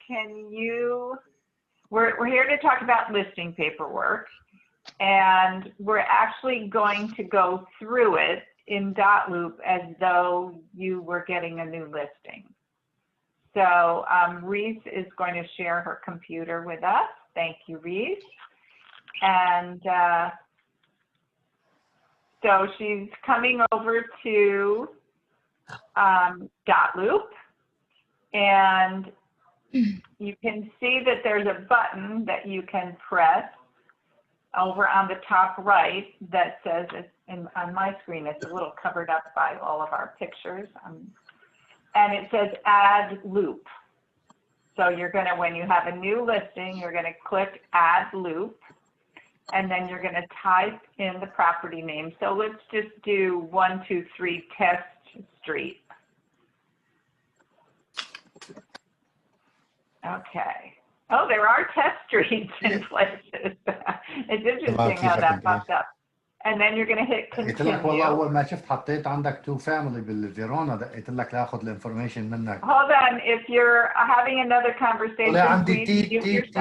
can you, we're here to talk about listing paperwork, and we're actually going to go through it in dotloop as though you were getting a new listing. So Reese is going to share her computer with us. Thank you, Reese. And so she's coming over to dotloop, and you can see that there's a button that you can press over on the top right that says, on my screen, it's a little covered up by all of our pictures, and it says add loop. So you're going to, when you have a new listing, you're going to click add loop, and then you're going to type in the property name. So let's just do 123 Test Street. Okay. Oh, there are test streets in places. It's interesting how that popped up. And then you're going to hit continue. قلت لك والله أول ما شفت حطيت عندك تو فاميلي بالفيرونا دقيت لك لآخذ الانفورميشن منك. Hold on, if you're having another conversation, لا عندي تيت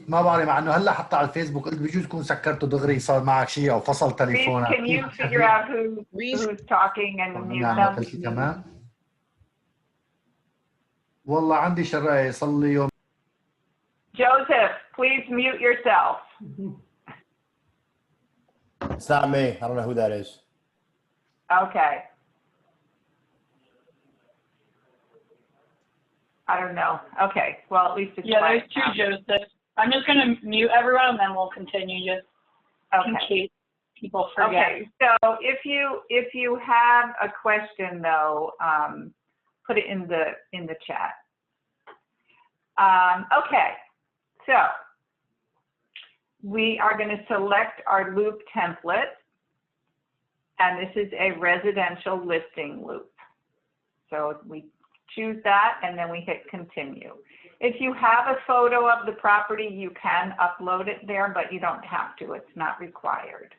ما بعرف، مع إنه هلا حتى على الفيسبوك قلت بجوز تكون سكرته دغري صار معك شيء أو فصل تليفونك. Can you figure out who's talking and mute them? قلتي تمام. والله عندي شراية صار لي يوم. Joseph, please mute yourself. It's not me. I don't know who that is. Okay. I don't know. Okay. Well, at least it's there's two Josephs. I'm just going to mute everyone, and then we'll continue just in case people forget. Okay. So if you have a question, though, put it in the chat. Okay. So we are going to select our loop template, and this is a residential listing loop. So we choose that, and then we hit continue. If you have a photo of the property, you can upload it there, but you don't have to. It's not required.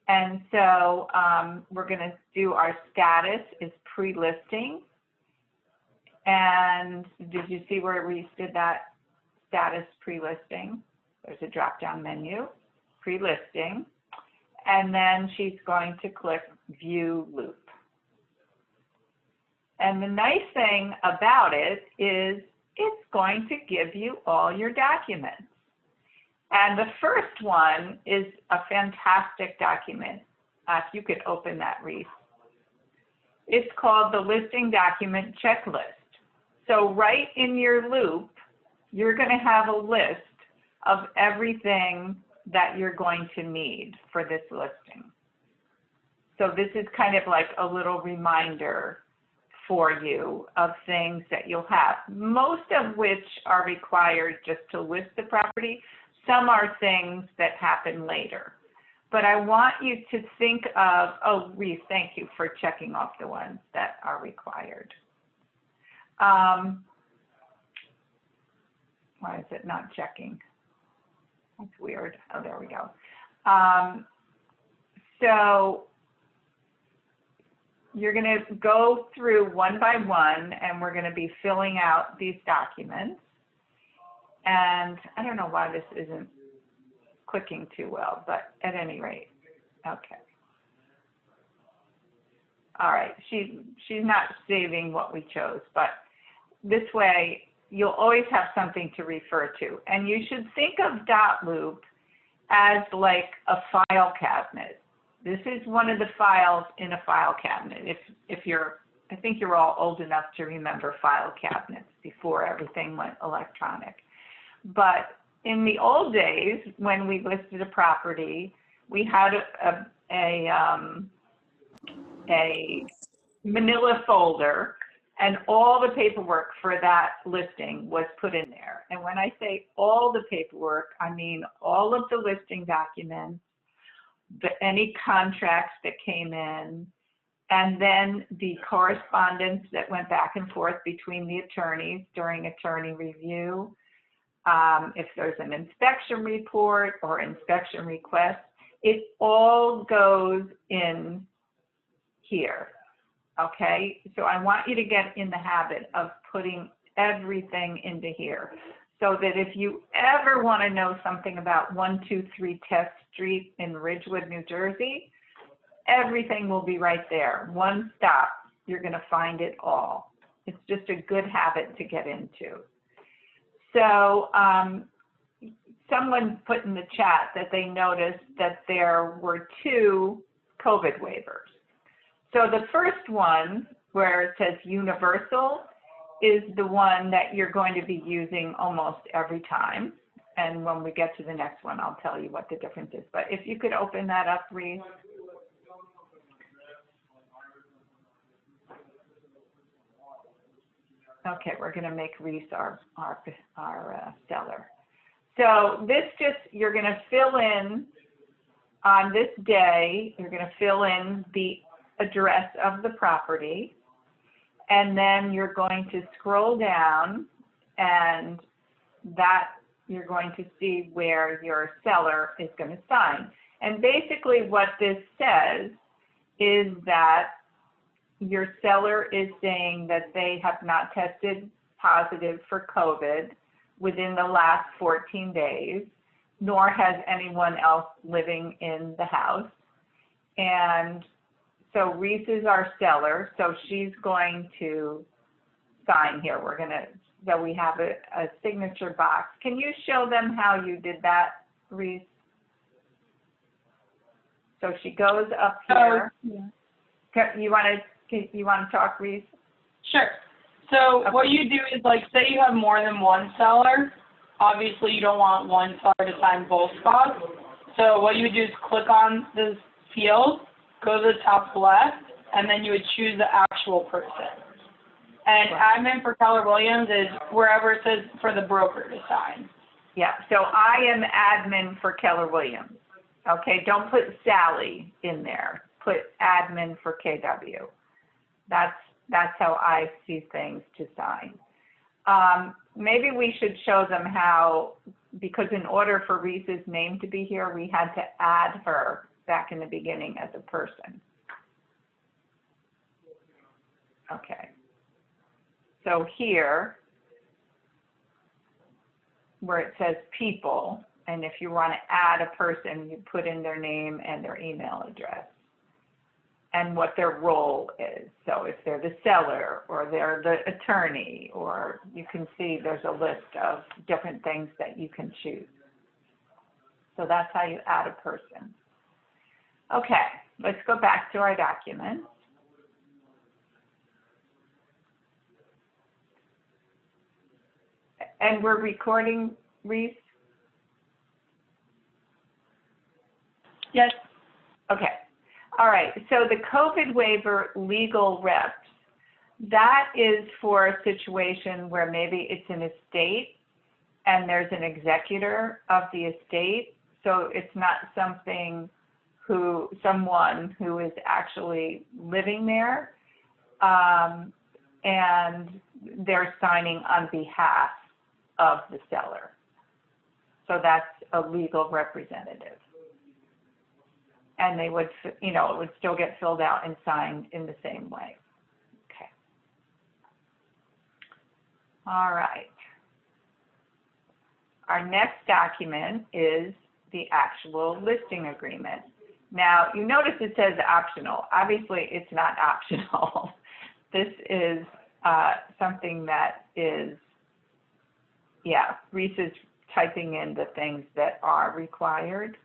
And so we're going to do our status is pre-listing. And did you see where we did that? Status pre-listing. There's a drop-down menu, pre-listing, and then she's going to click View Loop. And the nice thing about it is it's going to give you all your documents. And the first one is a fantastic document. If you could open that, Reese. It's called the Listing Document Checklist. So right in your loop, you're going to have a list of everything that you're going to need for this listing. So this is kind of like a little reminder for you of things that you'll have, most of which are required just to list the property. Some are things that happen later. But I want you to think of, oh, Reese, thank you for checking off the ones that are required. Why is it not checking? That's weird. Oh, there we go. So you're going to go through one by one, and we're going to be filling out these documents. And I don't know why this isn't clicking too well, but at any rate, okay. All right, she's not saving what we chose, but this way, you'll always have something to refer to. And you should think of dotloop as like a file cabinet. This is one of the files in a file cabinet. If you're, I think you're all old enough to remember file cabinets before everything went electronic. But in the old days, when we listed a property, we had a manila folder, and all the paperwork for that listing was put in there. And when I say all the paperwork, I mean all of the listing documents, any contracts that came in, and then the correspondence that went back and forth between the attorneys during attorney review. If there's an inspection report or inspection request, it all goes in here. Okay, so I want you to get in the habit of putting everything into here. So that if you ever want to know something about 123 Test Street in Ridgewood, New Jersey, everything will be right there. One stop, you're going to find it all. It's just a good habit to get into. So someone put in the chat that they noticed that there were 2 COVID waivers. So the first one, where it says universal, is the one that you're going to be using almost every time. And when we get to the next one, I'll tell you what the difference is. But if you could open that up, Reese. Okay, we're going to make Reese our seller. So this just, you're going to fill in on this day, you're going to fill in the address of the property. And then you're going to scroll down, and that you're going to see where your seller is going to sign. And basically what this says is that your seller is saying that they have not tested positive for COVID within the last 14 days, nor has anyone else living in the house. And so Reese is our seller, so she's going to sign here. We're going to, so we have a signature box. Can you show them how you did that, Reese? So she goes up here. Yeah. You want to talk, Reese? Sure. So Okay. what you do is, like, say you have more than one seller. Obviously, you don't want one seller to sign both spots. So what you would do is click on this field, go to the top left, and then you would choose the actual person. And admin for Keller Williams is wherever it says for the broker to sign. Yeah, so I am admin for Keller Williams. Okay, don't put Sally in there. Put admin for KW. That's how I see things to sign. Maybe we should show them how, because in order for Reese's name to be here, we had to add her back in the beginning as a person. Okay. So here, where it says people, and if you want to add a person, you put in their name and their email address and what their role is. So if they're the seller or they're the attorney, or you can see there's a list of different things that you can choose. So that's how you add a person. Okay, let's go back to our document. And we're recording, Reese? Yes. Okay. All right. So the COVID waiver legal reps, that is for a situation where maybe it's an estate and there's an executor of the estate. So it's not someone who is actually living there, and they're signing on behalf of the seller. So that's a legal representative. And they would, it would still get filled out and signed in the same way. Okay. All right. Our next document is the actual listing agreement. Now, you notice it says optional. Obviously, it's not optional. This is something that is, Reese is typing in the things that are required.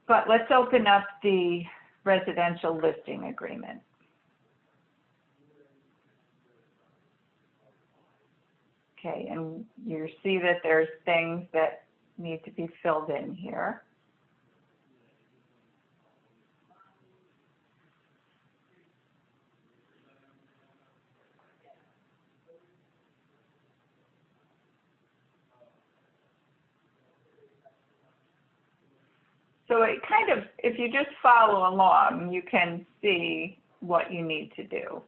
But let's open up the residential listing agreement. Okay, and you see that there's things that need to be filled in here. So it kind of, if you just follow along, you can see what you need to do.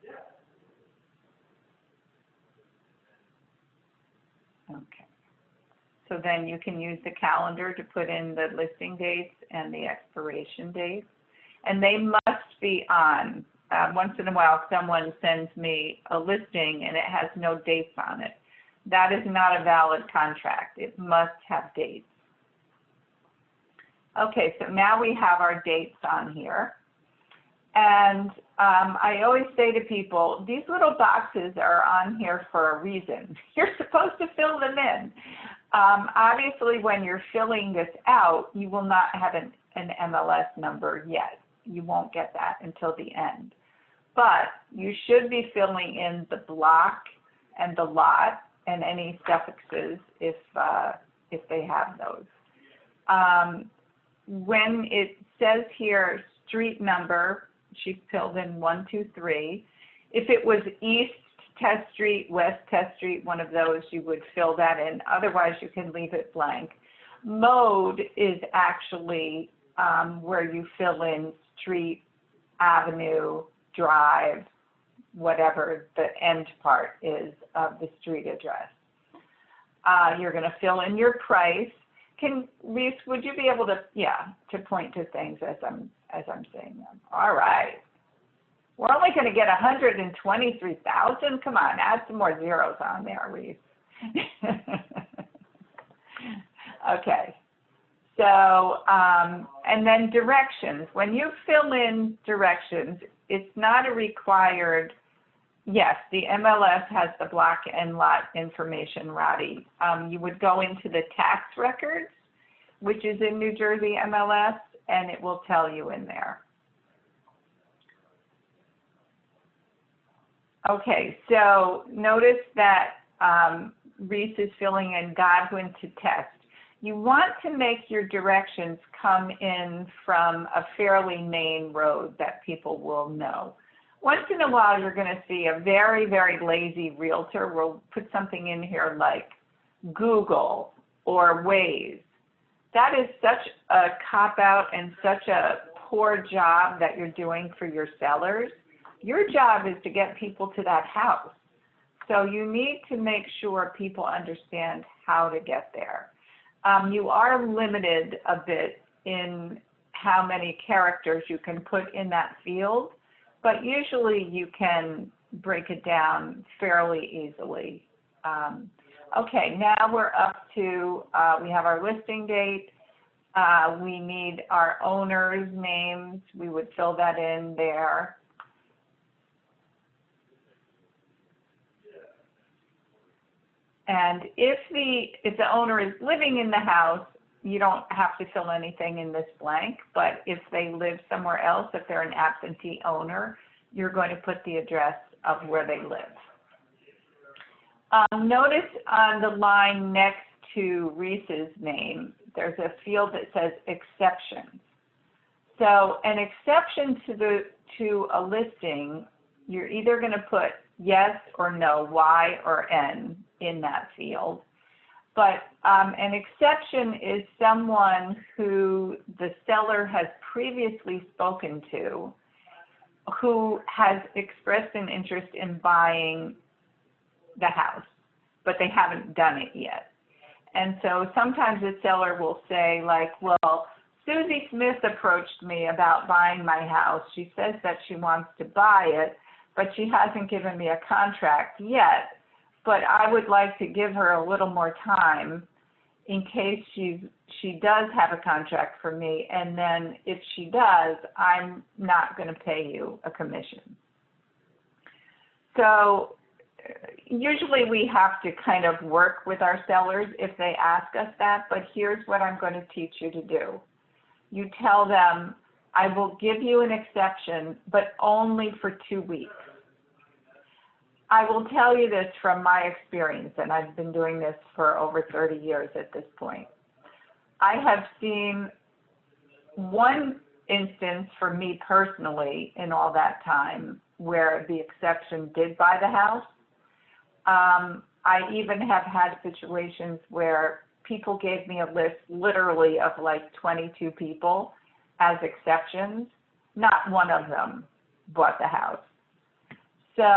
Okay. So then you can use the calendar to put in the listing dates and the expiration dates. And they must be on once in a while someone sends me a listing and it has no dates on it. That is not a valid contract. It must have dates. Okay, so now we have our dates on here. And I always say to people, these little boxes are on here for a reason. You're supposed to fill them in. Obviously, when you're filling this out, you will not have an MLS number yet. You won't get that until the end. But you should be filling in the block and the lot and any suffixes if they have those. When it says here street number, she filled in 123. If it was East Test Street, West Test Street, one of those, you would fill that in. Otherwise, you can leave it blank. Mode is actually where you fill in street, avenue, drive, whatever the end part is of the street address. You're going to fill in your price. Reese, would you be able to, to point to things as I'm saying them? All right. We're only going to get 123,000. Come on, add some more zeros on there, Reese. Okay. So, and then directions. When you fill in directions, it's not a required, yes, the MLS has the block and lot information, Roddy. You would go into the tax records, which is in New Jersey MLS, and it will tell you in there. Okay, so notice that Reese is filling in Godwin to test. You want to make your directions come in from a fairly main road that people will know. Once in a while, you're going to see a very, very lazy realtor will put something in here like Google or Waze. That is such a cop-out and such a poor job that you're doing for your sellers. Your job is to get people to that house. So you need to make sure people understand how to get there. You are limited a bit in how many characters you can put in that field, but usually you can break it down fairly easily. Okay, now we're up to, we have our listing date. We need our owner's names. We would fill that in there. And if the owner is living in the house, you don't have to fill anything in this blank, but if they live somewhere else, if they're an absentee owner, you're going to put the address of where they live. Notice on the line next to Reese's name, there's a field that says exceptions. So an exception to a listing, you're either going to put yes or no, Y or N in that field. But an exception is someone who the seller has previously spoken to who has expressed an interest in buying the house, but they haven't done it yet. And so sometimes the seller will say like, well, Susie Smith approached me about buying my house. She says that she wants to buy it, but she hasn't given me a contract yet. But I would like to give her a little more time in case she does have a contract for me. And then if she does, I'm not going to pay you a commission. So usually we have to kind of work with our sellers if they ask us that, but here's what I'm going to teach you to do. You tell them, I will give you an exception, but only for 2 weeks. I will tell you this from my experience, and I've been doing this for over 30 years at this point. I have seen one instance for me personally in all that time where the exception did buy the house. I even have had situations where people gave me a list literally of like 22 people as exceptions. Not one of them bought the house. So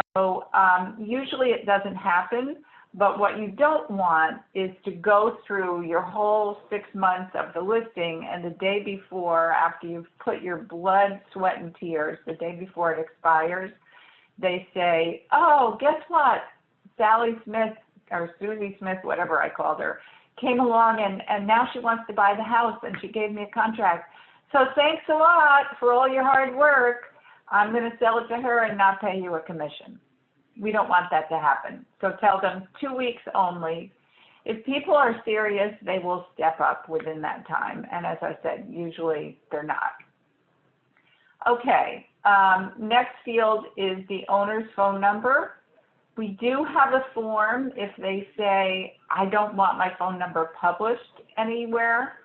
usually it doesn't happen, but what you don't want is to go through your whole 6 months of the listing, and the day before, after you've put your blood, sweat, and tears, the day before it expires, they say, oh, guess what? Sally Smith, or Susie Smith, whatever I called her, came along and now she wants to buy the house and she gave me a contract. So thanks a lot for all your hard work. I'm going to sell it to her and not pay you a commission. We don't want that to happen. So tell them 2 weeks only. If people are serious, they will step up within that time. And as I said, usually they're not. Okay, next field is the owner's phone number. We do have a form if they say, I don't want my phone number published anywhere.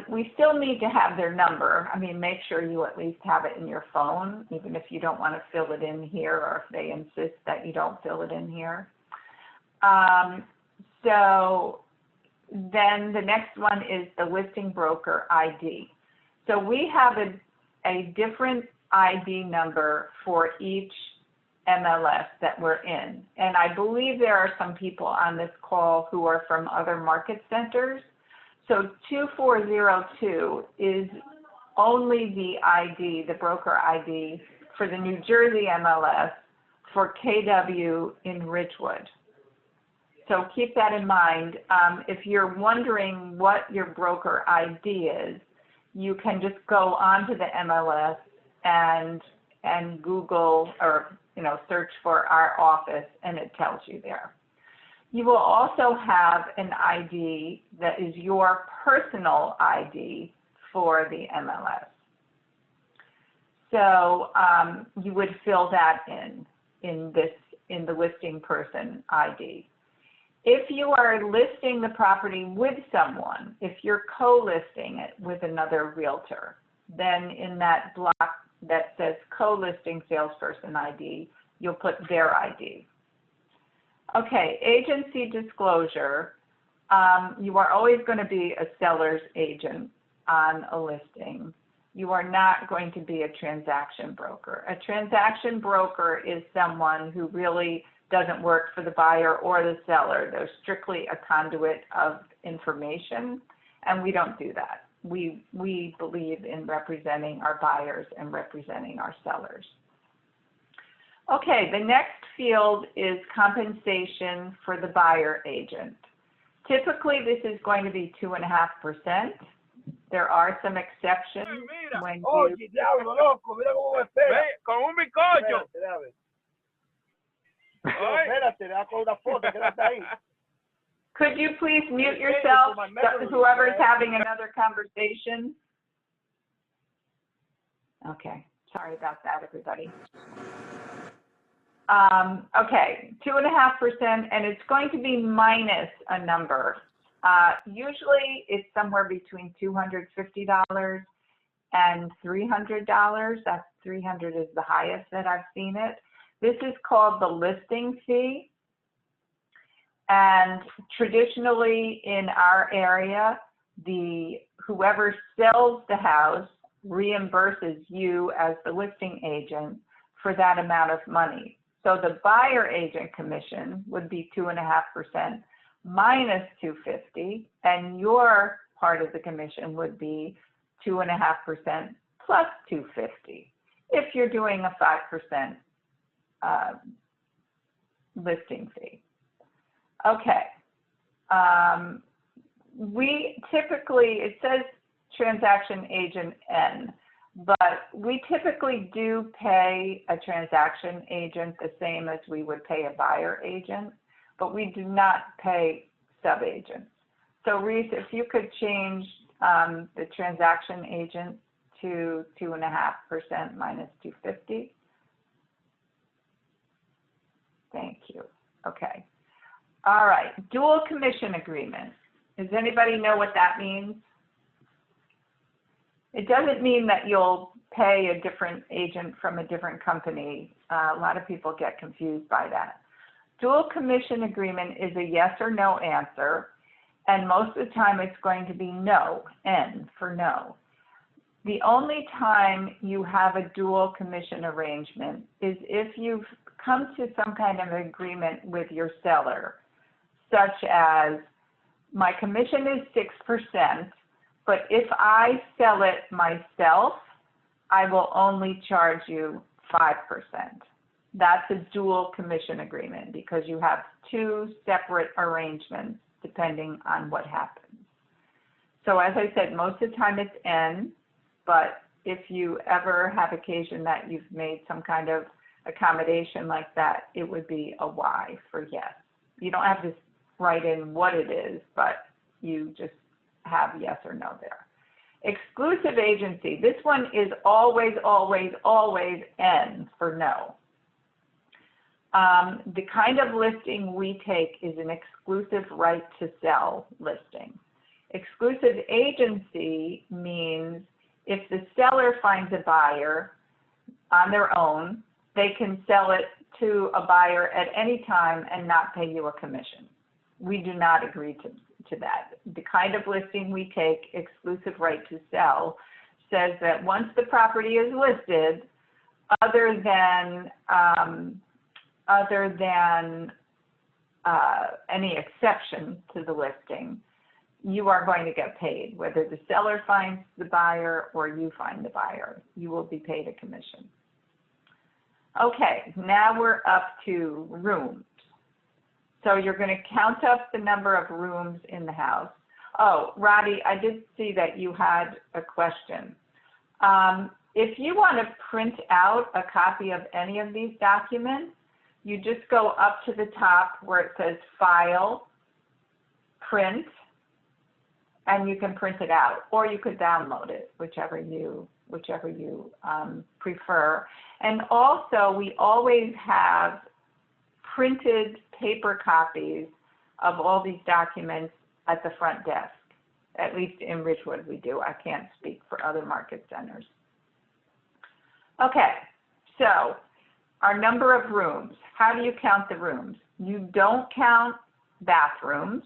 We still need to have their number. I mean, make sure you at least have it in your phone, even if you don't want to fill it in here or if they insist that you don't fill it in here. So then the next one is the listing broker ID. So we have a different ID number for each MLS that we're in. And I believe there are some people on this call who are from other market centers. So 2402 is only the ID, the broker ID for the New Jersey MLS for KW in Ridgewood. So keep that in mind. If you're wondering what your broker ID is, you can just go onto the MLS and Google or search for our office, and it tells you there. You will also have an ID that is your personal ID for the MLS. So you would fill that in the listing person ID. If you are listing the property with someone, if you're co-listing it with another realtor, then in that block that says co-listing salesperson ID, you'll put their ID. Okay, agency disclosure. You are always going to be a seller's agent on a listing. You are not going to be a transaction broker. A transaction broker is someone who really doesn't work for the buyer or the seller. They're strictly a conduit of information, and we don't do that. We believe in representing our buyers and representing our sellers. Okay, the next field is compensation for the buyer agent. Typically, this is going to be 2.5%. There are some exceptions when you... Oye, diablo, loco, mira cómo me espera. Con un bizcocho. Espérate, da con una foto, quédate ahí. Could you please mute yourself, whoever's having another conversation? Okay, sorry about that, everybody. Okay, 2.5%, and it's going to be minus a number. Usually it's somewhere between $250 and $300. That's $300 is the highest that I've seen it. This is called the listing fee. And traditionally in our area, whoever sells the house reimburses you as the listing agent for that amount of money. So the buyer agent commission would be 2.5% minus $250, and your part of the commission would be 2.5% plus $250 if you're doing a 5% listing fee. Okay. We typically, it says transaction agent N, but we typically do pay a transaction agent the same as we would pay a buyer agent, but we do not pay sub-agents. So Reese, if you could change the transaction agent to 2.5% minus $250. Thank you. Okay. All right. Dual commission agreement. Does anybody know what that means? It doesn't mean that you'll pay a different agent from a different company. A lot of people get confused by that. Dual commission agreement is a yes or no answer, and most of the time it's going to be no, N for no. The only time you have a dual commission arrangement is if you've come to some kind of agreement with your seller, such as my commission is 6%, but if I sell it myself, I will only charge you 5%. That's a dual commission agreement because you have two separate arrangements depending on what happens. So as I said, most of the time it's N, but if you ever have occasion that you've made some kind of accommodation like that, it would be a Y for yes. You don't have to write in what it is, but you just have yes or no there. Exclusive agency, this one is always, always, always N for no. The kind of listing we take is an exclusive right to sell listing. Exclusive agency means if the seller finds a buyer on their own, they can sell it to a buyer at any time and not pay you a commission. We do not agree to that. The kind of listing we take, exclusive right to sell, says that once the property is listed, other than any exception to the listing, you are going to get paid. Whether the seller finds the buyer or you find the buyer, you will be paid a commission. Okay, now we're up to rooms. So you're going to count up the number of rooms in the house. Oh, Roddy, I did see that you had a question. If you want to print out a copy of any of these documents, you just go up to the top where it says File, Print, and you can print it out, or you could download it, whichever you prefer. And also, we always have printed paper copies of all these documents at the front desk. At least in Ridgewood we do. I can't speak for other market centers. Okay, so our number of rooms. How do you count the rooms? You don't count bathrooms.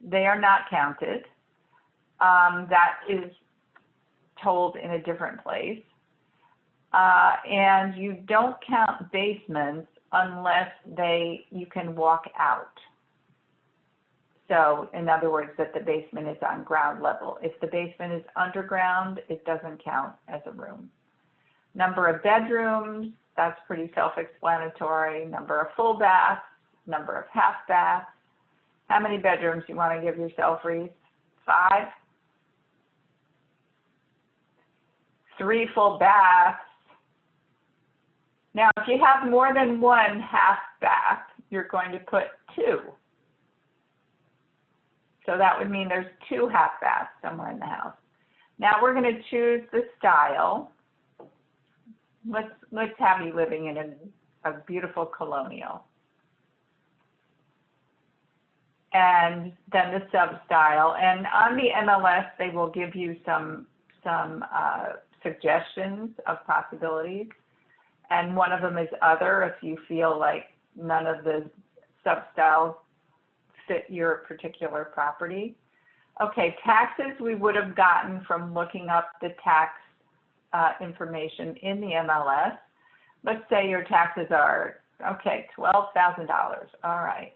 They are not counted. That is told in a different place. And you don't count basements unless you can walk out. So in other words, that the basement is on ground level. If the basement is underground, it doesn't count as a room. Number of bedrooms, that's pretty self-explanatory. Number of full baths, number of half baths. How many bedrooms do you want to give yourself, Reese? 5? 3 full baths. Now, if you have more than 1 half bath, you're going to put 2. So that would mean there's 2 half baths somewhere in the house. Now we're going to choose the style. Let's have you living in a beautiful colonial. And then the sub-style. And on the MLS, they will give you some suggestions of possibilities. And one of them is other, if you feel like none of the sub-styles fit your particular property. Okay, taxes we would have gotten from looking up the tax information in the MLS. Let's say your taxes are, okay, $12,000, all right.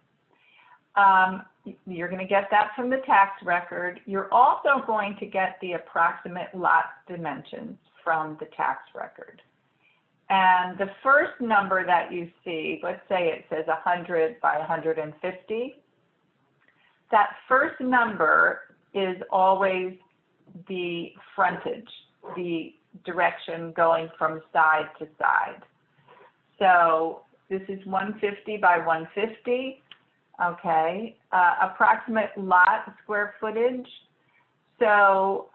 You're going to get that from the tax record. You're also going to get the approximate lot dimensions from the tax record. And the first number that you see, let's say it says 100 by 150, that first number is always the frontage, the direction going from side to side. So this is 150 by 150, okay. Approximate lot square footage. So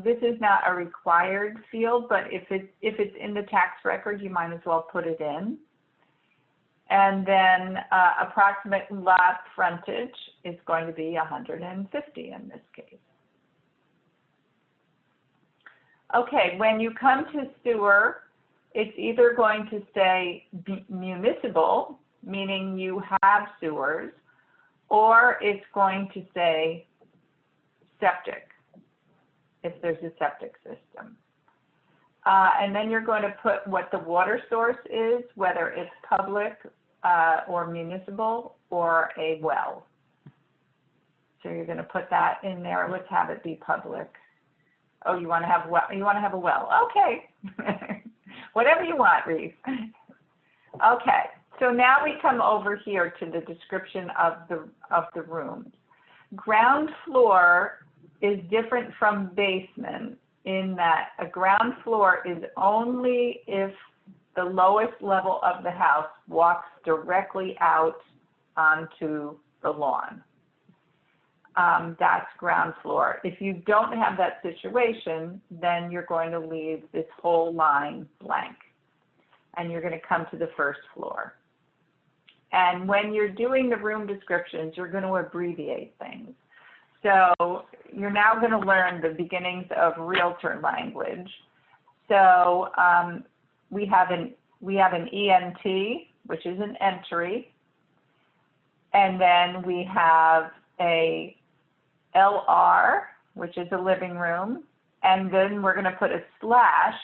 this is not a required field, but if it's in the tax record, you might as well put it in. And then approximate lot frontage is going to be 150 in this case. Okay, when you come to sewer, it's either going to say municipal, meaning you have sewers, or it's going to say septic. if there's a septic system. And then you're going to put what the water source is, whether it's public or municipal or a well. So you're going to put that in there. Let's have it be public. Oh, you want to have well? You want to have a well? Okay. Whatever you want, Reeve. Okay. So now we come over here to the description of the rooms. Ground floor is different from basement in that a ground floor is only if the lowest level of the house walks directly out onto the lawn. That's ground floor. If you don't have that situation, then you're going to leave this whole line blank. And you're going to come to the first floor. And when you're doing the room descriptions, you're going to abbreviate things. So you're now going to learn the beginnings of realtor language. So we have an ENT, which is an entry. And then we have a LR, which is a living room. And then we're going to put a slash,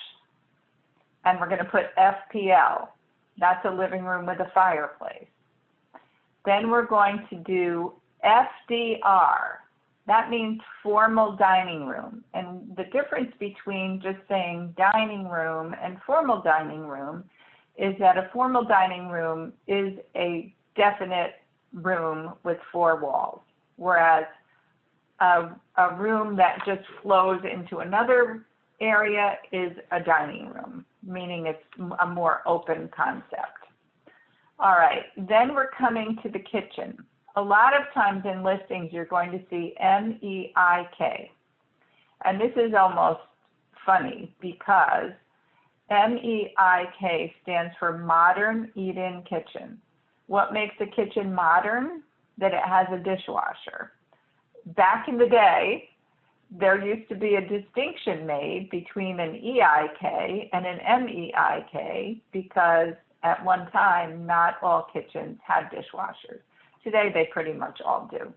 and we're going to put FPL. That's a living room with a fireplace. Then we're going to do FDR. That means formal dining room. And the difference between just saying dining room and formal dining room is that a formal dining room is a definite room with 4 walls, whereas a room that just flows into another area is a dining room, meaning it's a more open concept. All right, then we're coming to the kitchen. A lot of times in listings, you're going to see MEIK. And this is almost funny because MEIK stands for Modern Eat-In Kitchen. What makes a kitchen modern? That it has a dishwasher. Back in the day, there used to be a distinction made between an EIK and an MEIK because at one time, not all kitchens had dishwashers. Today, they pretty much all do.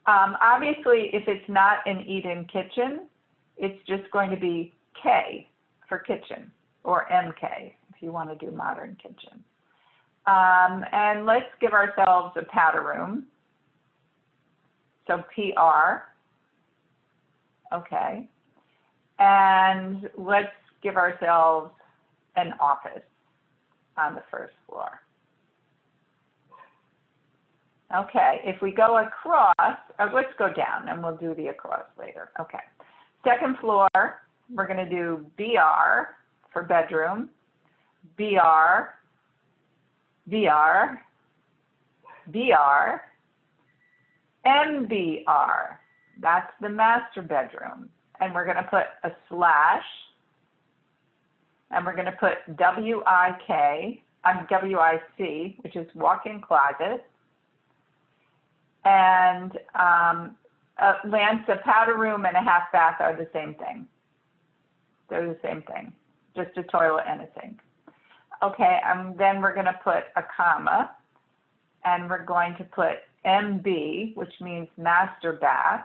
Obviously, if it's not an eat-in kitchen, it's just going to be K for kitchen, or MK if you want to do modern kitchen. And let's give ourselves a powder room. So PR. Okay. And let's give ourselves an office on the first floor. Okay, if we go across, let's go down and we'll do the across later. Okay, second floor, we're going to do BR for bedroom, BR, BR, BR, MBR. That's the master bedroom. And we're going to put a slash, and we're going to put WIC, which is walk-in closet. And a powder room and a half bath are the same thing. They're the same thing, just a toilet and a sink. Okay, then we're going to put a comma, and we're going to put MB, which means master bath.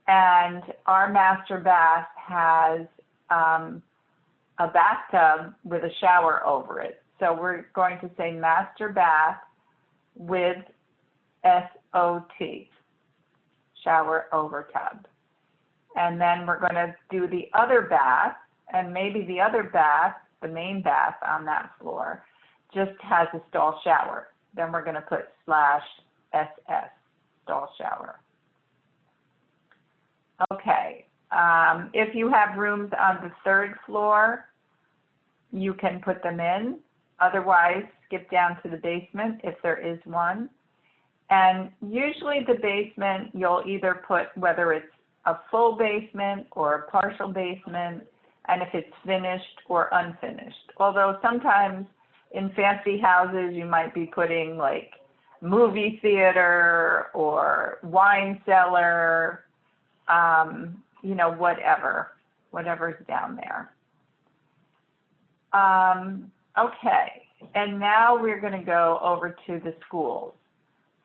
And our master bath has a bathtub with a shower over it. So we're going to say master bath with SOT, shower over tub. And then we're going to do the other bath, and maybe the other bath, the main bath on that floor, just has a stall shower. Then we're going to put slash SS, stall shower. Okay, if you have rooms on the third floor, you can put them in. Otherwise, skip down to the basement if there is one. And usually the basement, you'll either put whether it's a full basement or a partial basement, and if it's finished or unfinished. Although sometimes in fancy houses, you might be putting like movie theater or wine cellar, you know, whatever's down there. Okay, and now we're going to go over to the schools.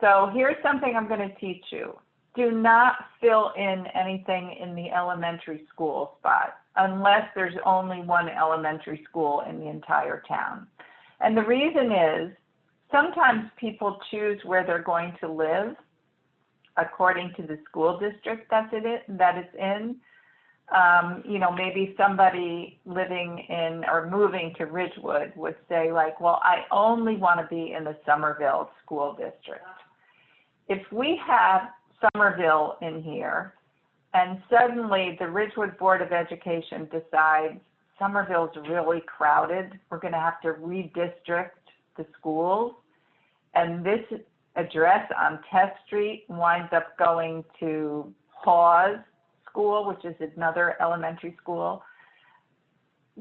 So here's something I'm going to teach you. do not fill in anything in the elementary school spot unless there's only one elementary school in the entire town. And the reason is sometimes people choose where they're going to live according to the school district that it's in. You know, maybe somebody living in or moving to Ridgewood would say like, well, I only want to be in the Somerville school district. If we have Somerville in here and suddenly the Ridgewood Board of Education decides Somerville's really crowded, we're going to have to redistrict the schools, and this address on Test Street winds up going to Hawes School, which is another elementary school,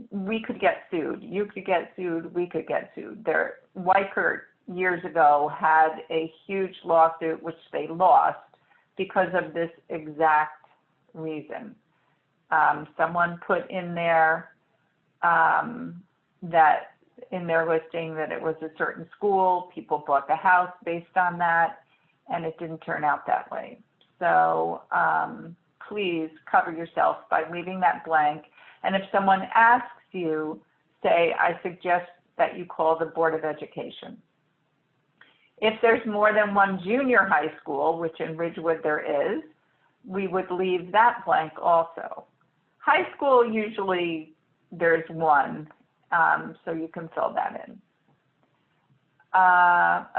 we could get sued. You could get sued, we could get sued. Weichert years ago had a huge lawsuit which they lost because of this exact reason. Someone put in there that in their listing that it was a certain school, people bought the house based on that, and it didn't turn out that way. So please cover yourself by leaving that blank. And if someone asks you, say, I suggest that you call the Board of Education. If there's more than one junior high school, which in Ridgewood there is, we would leave that blank also. High school, usually there's one, so you can fill that in.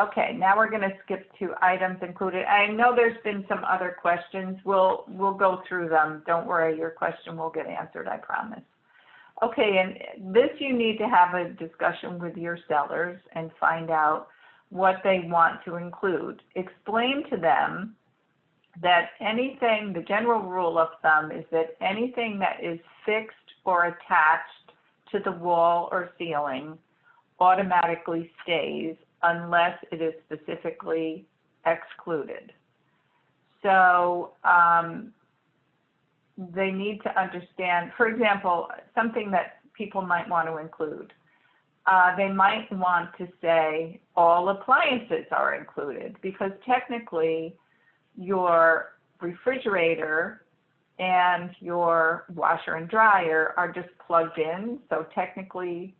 Okay, now we're going to skip to items included. I know there's been some other questions. We'll go through them. Don't worry, your question will get answered, I promise. Okay, and this you need to have a discussion with your sellers and find out what they want to include. Explain to them that anything, the general rule of thumb is that anything that is fixed or attached to the wall or ceiling automatically stays unless it is specifically excluded. So they need to understand, for example, something that people might want to include. They might want to say all appliances are included because technically your refrigerator and your washer and dryer are just plugged in, so technically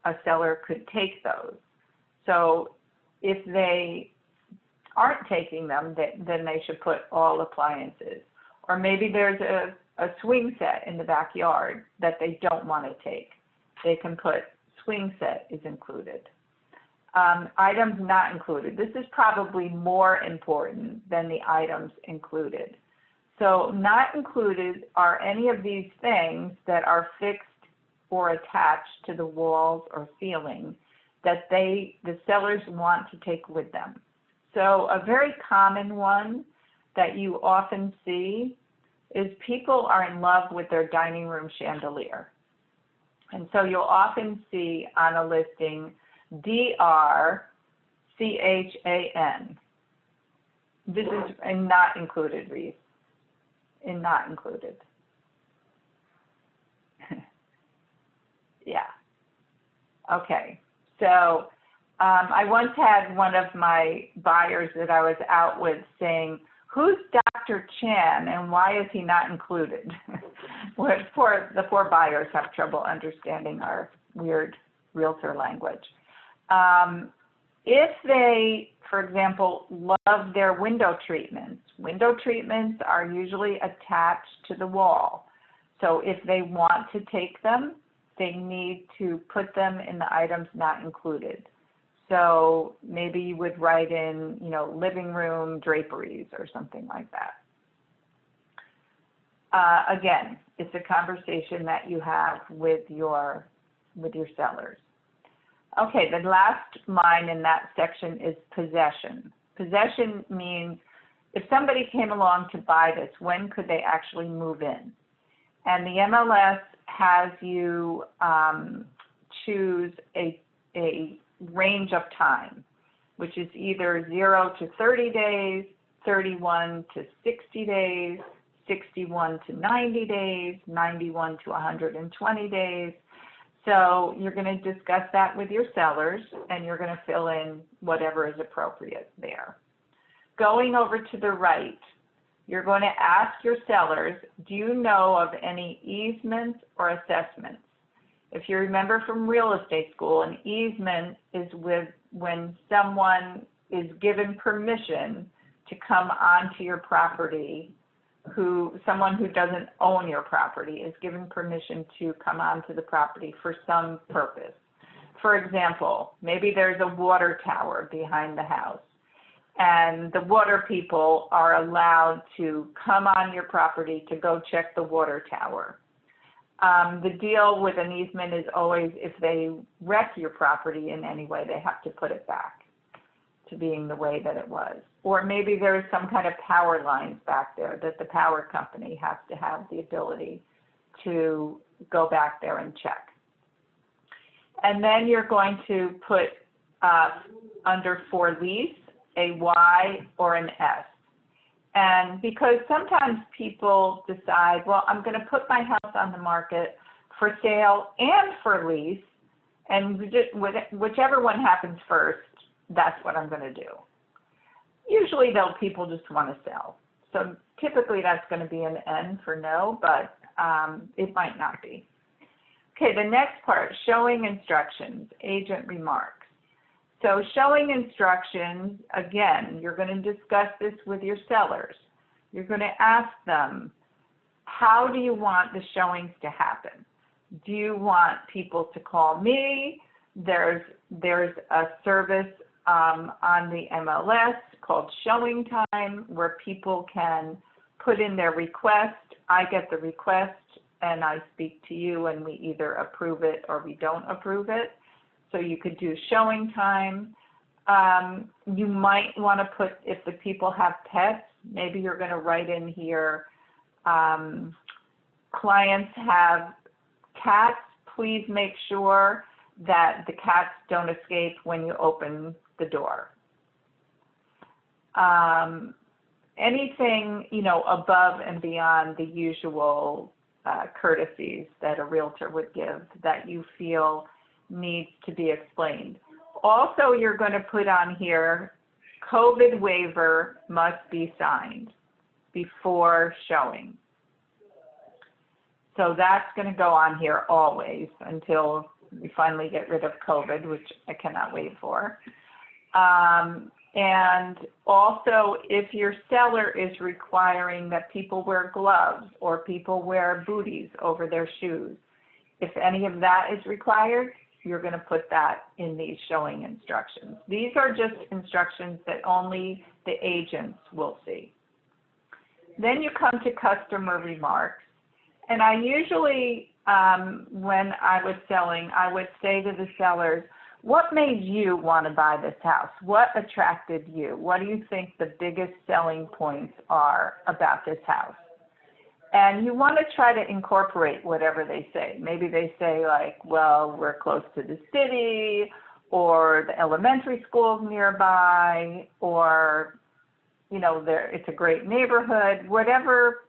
a seller could take those. So if they aren't taking them, then they should put all appliances. Or maybe there's a swing set in the backyard that they don't want to take. They can put swing set is included. Items not included. This is probably more important than the items included. So not included are any of these things that are fixed or attached to the walls or ceiling that the sellers want to take with them. So a very common one that you often see is people are in love with their dining room chandelier. And so you'll often see on a listing DRCHAN. This is a not included, Reese. In not included. Yeah. Okay. So I once had one of my buyers that I was out with saying, who's Dr. Chan and why is he not included? The poor buyers have trouble understanding our weird realtor language. If they, for example, love their window treatments are usually attached to the wall. So if they want to take them, they need to put them in the items not included. So maybe you would write in, living room draperies or something like that. Again, it's a conversation that you have with your sellers. Okay, the last line in that section is possession. Possession means if somebody came along to buy this, when could they actually move in? And the MLS has you choose a range of time, which is either 0 to 30 days, 31 to 60 days, 61 to 90 days, 91 to 120 days. So you're going to discuss that with your sellers, and you're going to fill in whatever is appropriate there. Going over to the right, you're going to ask your sellers, do you know of any easements or assessments? If you remember from real estate school, an easement is when someone is given permission to come onto your property, someone who doesn't own your property is given permission to come onto the property for some purpose. For example, maybe there's a water tower behind the house, and the water people are allowed to come on your property to go check the water tower. The deal with an easement is always if they wreck your property in any way, they have to put it back to being the way that it was. Or maybe there's some kind of power lines back there that the power company has to have the ability to go back there and check. And then you're going to put under for lease a Y or an S. And because sometimes people decide, well, I'm going to put my house on the market for sale and for lease, and whichever one happens first, that's what I'm going to do. Usually, though, people just want to sell. So typically, that's going to be an N for no, but it might not be. Okay, the next part, showing instructions, agent remarks. So showing instructions, again, you're going to discuss this with your sellers. You're going to ask them, how do you want the showings to happen? Do you want people to call me? There's a service on the MLS called Showing Time where people can put in their request. I get the request and I speak to you and we either approve it or we don't approve it. So you could do showing time. You might want to put, if the people have pets, maybe you're going to write in here, clients have cats, please make sure that the cats don't escape when you open the door. Anything, above and beyond the usual courtesies that a realtor would give that you feel needs to be explained. Also, you're going to put on here, COVID waiver must be signed before showing. So that's going to go on here always until we finally get rid of COVID, which I cannot wait for. And also, if your seller is requiring that people wear gloves or people wear booties over their shoes, if any of that is required, you're going to put that in these showing instructions. These are just instructions that only the agents will see. Then you come to customer remarks. And I usually, when I was selling, I would say to the sellers, what made you want to buy this house? What attracted you? What do you think the biggest selling points are about this house? And you want to try to incorporate whatever they say. Maybe they say like, well, we're close to the city, or the elementary school's nearby, or, it's a great neighborhood, whatever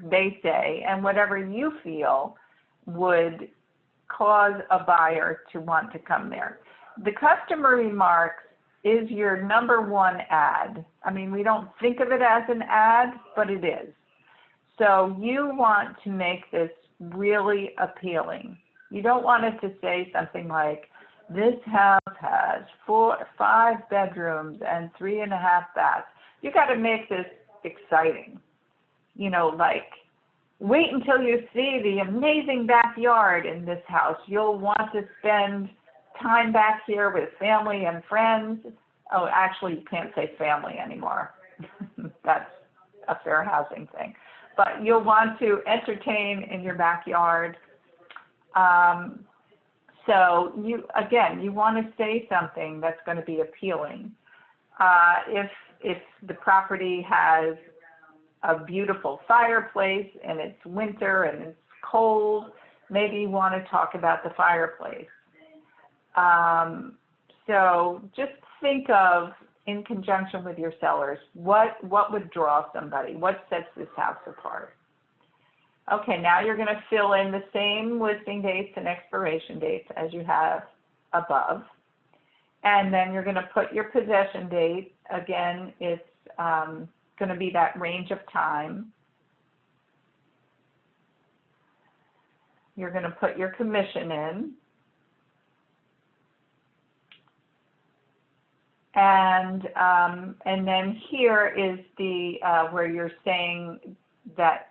they say, and whatever you feel would cause a buyer to want to come there. The customer remarks is your number one ad. I mean, we don't think of it as an ad, but it is. So you want to make this really appealing. You don't want it to say something like, this house has 5 bedrooms and 3.5 baths. You got to make this exciting. Like, wait until you see the amazing backyard in this house. You'll want to spend time back here with family and friends. Oh, actually, you can't say family anymore. That's a fair housing thing. But you'll want to entertain in your backyard. So you want to say something that's going to be appealing. If the property has a beautiful fireplace and it's winter and it's cold, maybe you want to talk about the fireplace. So just think of, in conjunction with your sellers, what would draw somebody? What sets this house apart? Okay, now you're going to fill in the same listing dates and expiration dates as you have above. And then you're going to put your possession date. Again, it's going to be that range of time. You're going to put your commission in. And then here is the where you're saying that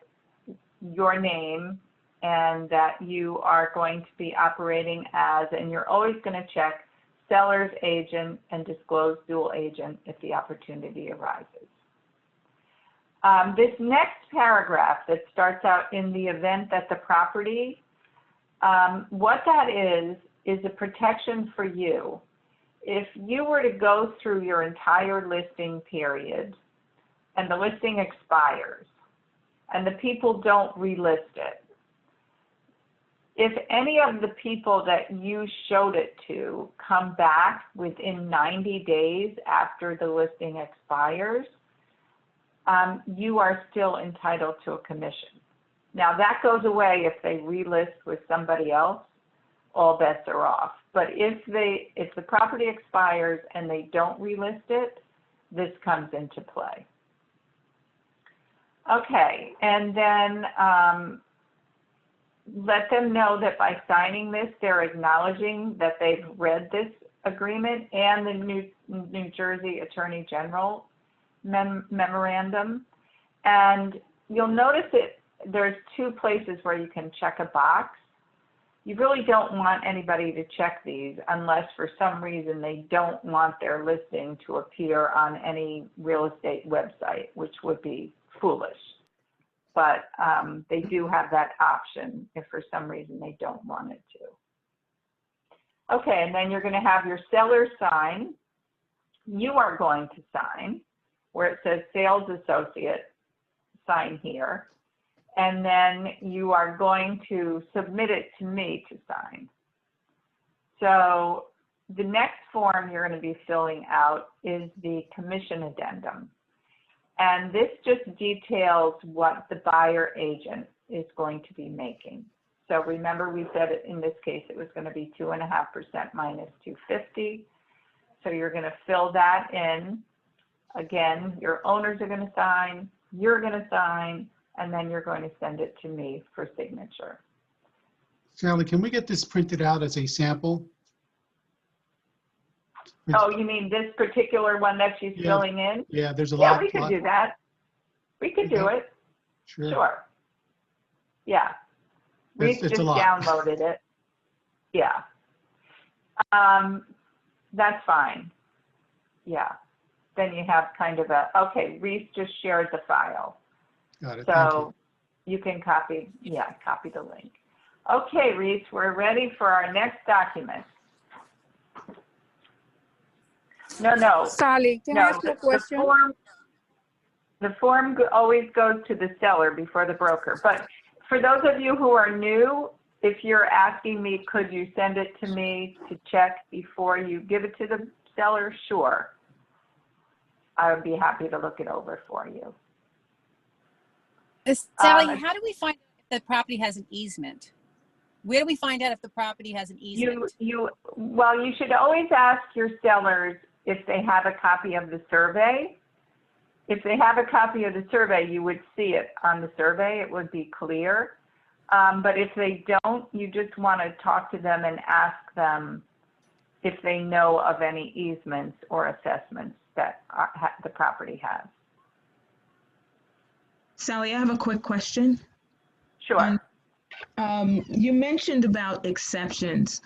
your name and that you are going to be operating as, and you're always going to check seller's agent and disclose dual agent if the opportunity arises. This next paragraph that starts out in the event that the property, what that is a protection for you. If you were to go through your entire listing period and the listing expires and the people don't relist it, if any of the people that you showed it to come back within 90 days after the listing expires, you are still entitled to a commission. Now that goes away if they relist with somebody else, all bets are off. But if the property expires and they don't relist it, this comes into play. Okay, and then let them know that by signing this, they're acknowledging that they've read this agreement and the New Jersey Attorney General memorandum. And you'll notice that there's two places where you can check a box. You really don't want anybody to check these unless for some reason they don't want their listing to appear on any real estate website, which would be foolish. But they do have that option if for some reason they don't want it to. Okay, and then you're going to have your seller sign. You are going to sign where it says sales associate, sign here. And then you are going to submit it to me to sign. So the next form you're going to be filling out is the commission addendum. And this just details what the buyer agent is going to be making. So remember we said in this case it was going to be 2.5% minus 250. So you're going to fill that in. Again, your owners are going to sign, you're going to sign, and then you're going to send it to me for signature. Sally, can we get this printed out as a sample? Oh, you mean this particular one that she's filling in? Yeah, there's a Yeah, lot. we could do that. We could do it. Sure. Yeah. We just downloaded it. Yeah. That's fine. Yeah. Then you have kind of a, okay, Reese just shared the file. Got it. So you can copy the link. Okay, Reese, we're ready for our next document. No. Sally, can I ask you a question? The form always goes to the seller before the broker. But for those of you who are new, if you're asking me, could you send it to me to check before you give it to the seller? Sure. I would be happy to look it over for you. Sally, how do we find out if the property has an easement? Where do we find out if the property has an easement? Well, you should always ask your sellers if they have a copy of the survey. If they have a copy of the survey, you would see it on the survey. It would be clear. But if they don't, you just want to talk to them and ask them if they know of any easements or assessments that the property has. Sally, I have a quick question. Sure. You mentioned about exceptions.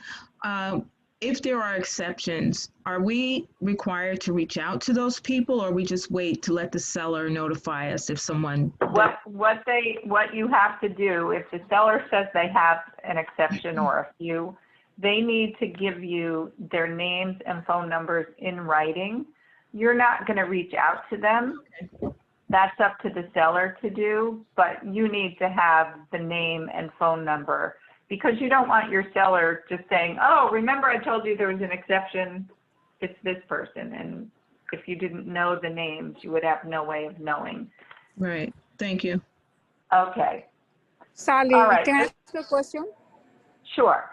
If there are exceptions, are we required to reach out to those people, or we just wait to let the seller notify us if someone? What you have to do, if the seller says they have an exception or a few, they need to give you their names and phone numbers in writing. You're not going to reach out to them. Okay. That's up to the seller to do, but you need to have the name and phone number, because you don't want your seller just saying, oh, remember I told you there was an exception, it's this person. And if you didn't know the names, you would have no way of knowing. Right, thank you. Okay. Sally, right. Can I ask you a question? Sure.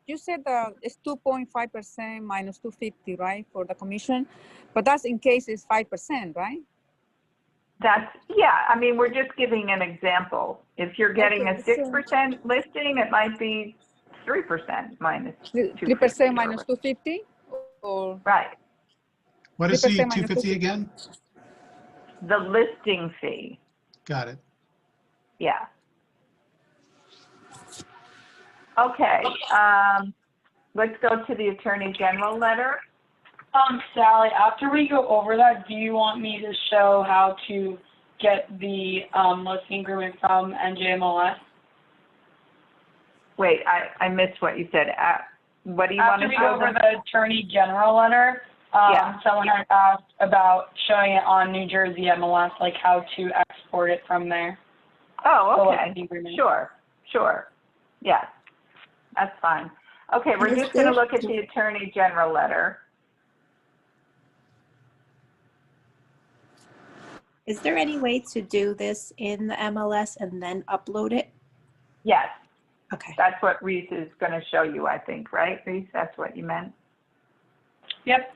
you said it's 2.5% minus 250, right, for the commission? But that's in case it's 5%, right? That's, yeah, I mean, we're just giving an example. If you're getting a Okay, so- 6% listing, it might be 3% minus 250. 3% minus 250? Or Right, What is the 3% minus 250 again? the listing fee, Got it. yeah. Okay, let's go to the Attorney General letter. Sally, after we go over that, do you want me to show how to get the listing agreement from NJMLS? Wait, I missed what you said. What do you want After to we show go over them? the Attorney General letter, Yeah. someone had asked about showing it on New Jersey MLS, like how to export it from there. Oh, the okay, listing agreement. sure, yes, that's fine. Okay, we're Is just going to there- look at the Attorney General letter. Is there any way to do this in the MLS and then upload it? Yes, Okay. that's what Reese is going to show you, I think, right, Reese? That's what you meant? Yep.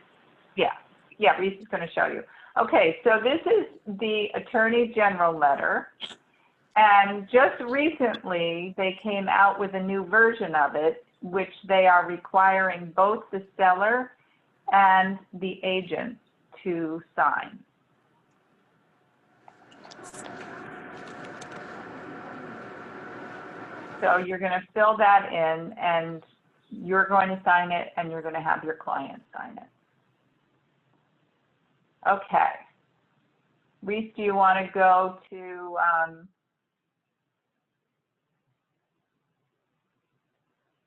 Yeah, Reese is going to show you. Okay, so this is the Attorney General letter. And just recently, they came out with a new version of it, which they are requiring both the seller and the agent to sign. So you're going to fill that in, and you're going to sign it, and you're going to have your client sign it. Okay. Reese, do you want to go to,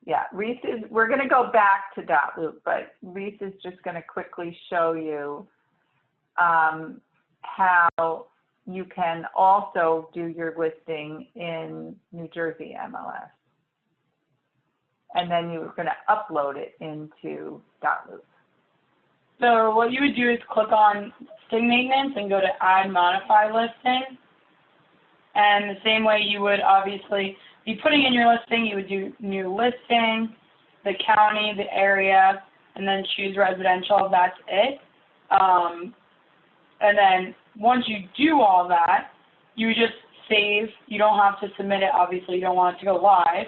yeah, Reese is, we're going to go back to .loop, but Reese is just going to quickly show you how you can also do your listing in New Jersey MLS. And then you're going to upload it into .loop. So what you would do is click on listing maintenance and go to add modify listing. And the same way you would obviously be putting in your listing, you would do new listing, the county, the area, and then choose residential. That's it. And then once you do all that, you just save. You don't have to submit it. Obviously, you don't want it to go live.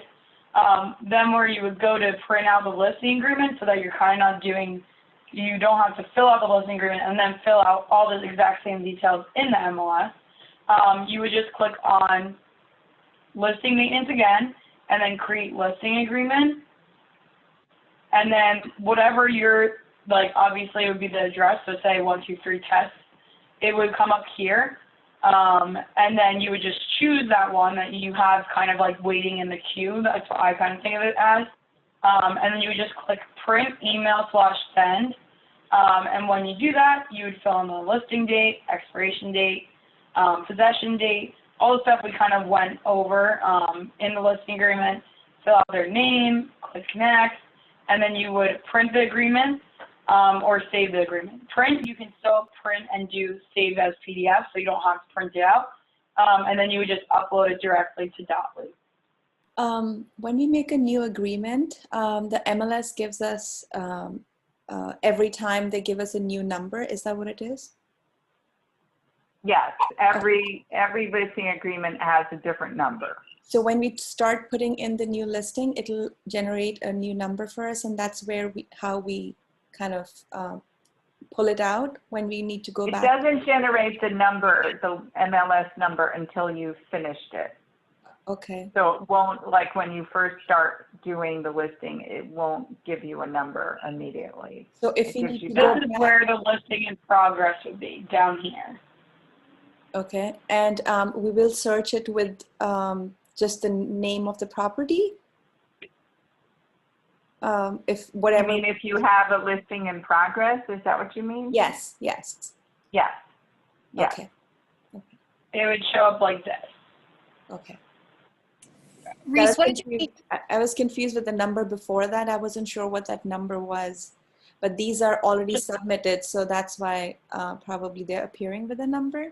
Then where you would go to print out the listing agreement so that you're kind of doing, you don't have to fill out the listing agreement and then fill out all the exact same details in the MLS. You would just click on listing maintenance again and then create listing agreement. And then whatever your, like obviously it would be the address, so say 123 test, it would come up here. And then you would just choose that one that you have kind of like waiting in the queue. That's what I kind of think of it as. And then you would just click print email/send. And when you do that, you would fill in the listing date, expiration date, possession date, all the stuff we kind of went over in the listing agreement. Fill out their name, click next, and then you would print the agreement or save the agreement. Print, you can still print and do save as PDF, so you don't have to print it out. And then you would just upload it directly to .loop. When we make a new agreement, the MLS gives us, every time they give us a new number. Is that what it is? Yes, every listing agreement has a different number. So when we start putting in the new listing, it'll generate a new number for us, and that's where how we kind of pull it out when we need to go back. It doesn't generate the number, the MLS number, until you've finished it. Okay. So it won't, like when you first start doing the listing, it won't give you a number immediately. So if we gives need you to This go is back, where the listing in progress would be, down here. okay, and we will search it with just the name of the property. If I whatever. mean, if you have a listing in progress, is that what you mean? Yes. Yes. Yes. Yes. Okay. It would show up like this. Okay. Reese, what did you need? I was confused with the number before that. I wasn't sure what that number was, but these are already submitted, so that's why probably they're appearing with a number.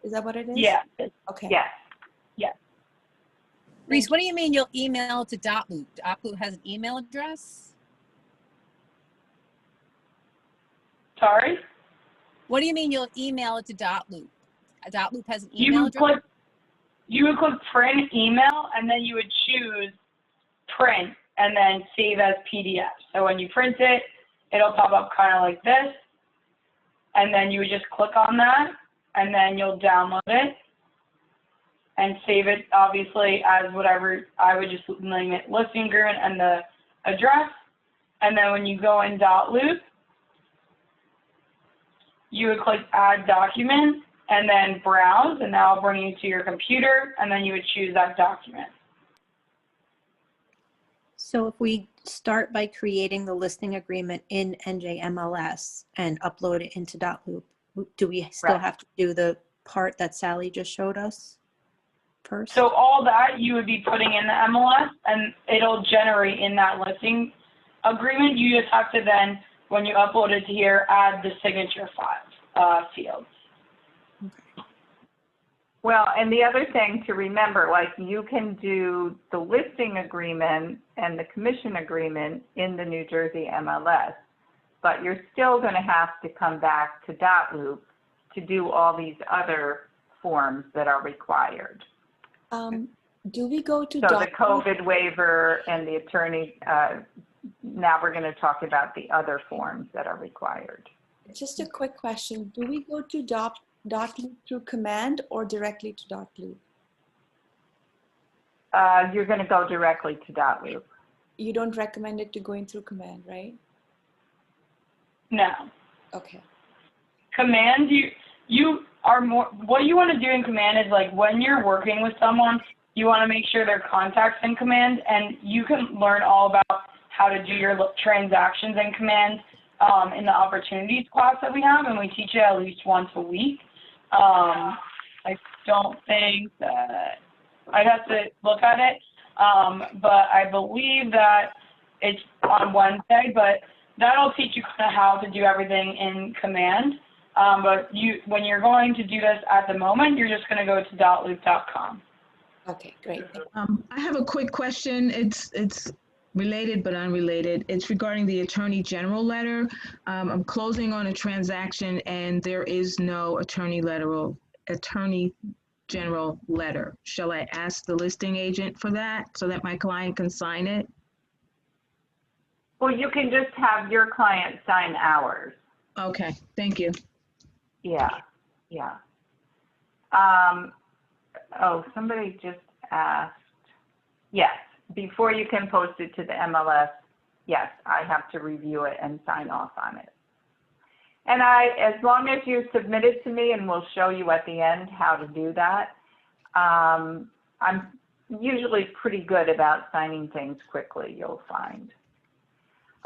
Is that what it is? Yeah. Okay. Yes. Reese, what do you mean you'll email to Dotloop? Dotloop has an email address? Sorry? What do you mean you'll email it to Dotloop? Dotloop has an You email would address? you would click print email, and then you would choose print and then save as PDF. So when you print it, it'll pop up kind of like this, and then you would just click on that, and then you'll download it and save it, obviously, as whatever. I would just name it listing agreement and the address, and then when you go in Dotloop, you would click add document and then browse, and that'll bring you to your computer, and then you would choose that document. So if we start by creating the listing agreement in NJMLS and upload it into Dotloop, do we still Right. have to do the part that Sally just showed us first? So all that you would be putting in the MLS, and it'll generate in that listing agreement. You just have to then, when you upload it to here, add the signature fields. Well, and the other thing to remember, like you can do the listing agreement and the commission agreement in the New Jersey MLS, but you're still going to have to come back to Dotloop to do all these other forms that are required. Do we go to So the Dotloop? COVID waiver and the attorney, now we're going to talk about the other forms that are required. Just a quick question. Do we go to Dotloop through command or directly to Dotloop? You're going to go directly to Dotloop. You don't recommend it to going through command, right? No. Okay. Command, you are more, what you want to do in command is like when you're working with someone, you want to make sure their contacts in command, and you can learn all about how to do your transactions in command in the opportunities class that we have, and we teach it at least once a week. I don't think that, I'd have to look at it, but I believe that it's on Wednesday, but that'll teach you kind of how to do everything in command. But when you're going to do this at the moment, you're just going to go to dotloop.com. Okay, great. I have a quick question. It's related but unrelated. It's regarding the Attorney General letter. I'm closing on a transaction and there is no Attorney General letter. Shall I ask the listing agent for that so that my client can sign it? Well, you can just have your client sign ours. Okay, thank you. Yeah, yeah. Oh, somebody just asked. Yes, before you can post it to the MLS, yes, I have to review it and sign off on it. And as long as you submit it to me, and we'll show you at the end how to do that, I'm usually pretty good about signing things quickly, you'll find.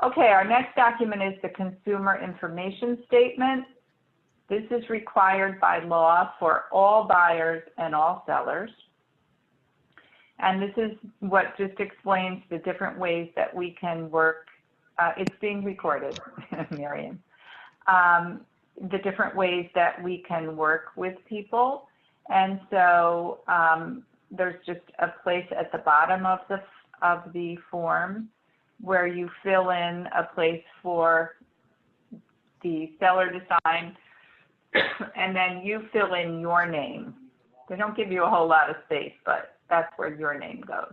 Okay, our next document is the Consumer Information Statement. This is required by law for all buyers and all sellers. And this is what just explains the different ways that we can work. It's being recorded, Miriam. The different ways that we can work with people. And so there's just a place at the bottom of the form where you fill in a place for the seller to sign, and then you fill in your name. They don't give you a whole lot of space, but that's where your name goes.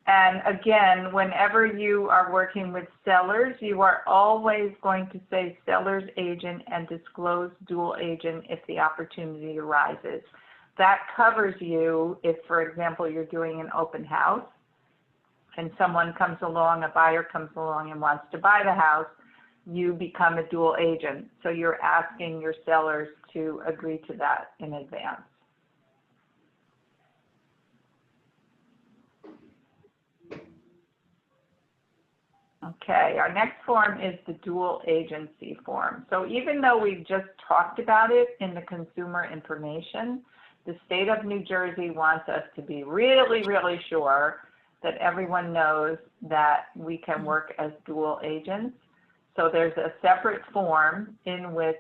And again, whenever you are working with sellers, you are always going to say seller's agent and disclose dual agent if the opportunity arises. That covers you if, for example, you're doing an open house and someone comes along, a buyer comes along and wants to buy the house, you become a dual agent. So you're asking your sellers to agree to that in advance. Okay, our next form is the dual agency form. So even though we've just talked about it in the consumer information, the state of New Jersey wants us to be really, really sure that everyone knows that we can work as dual agents. So there's a separate form in which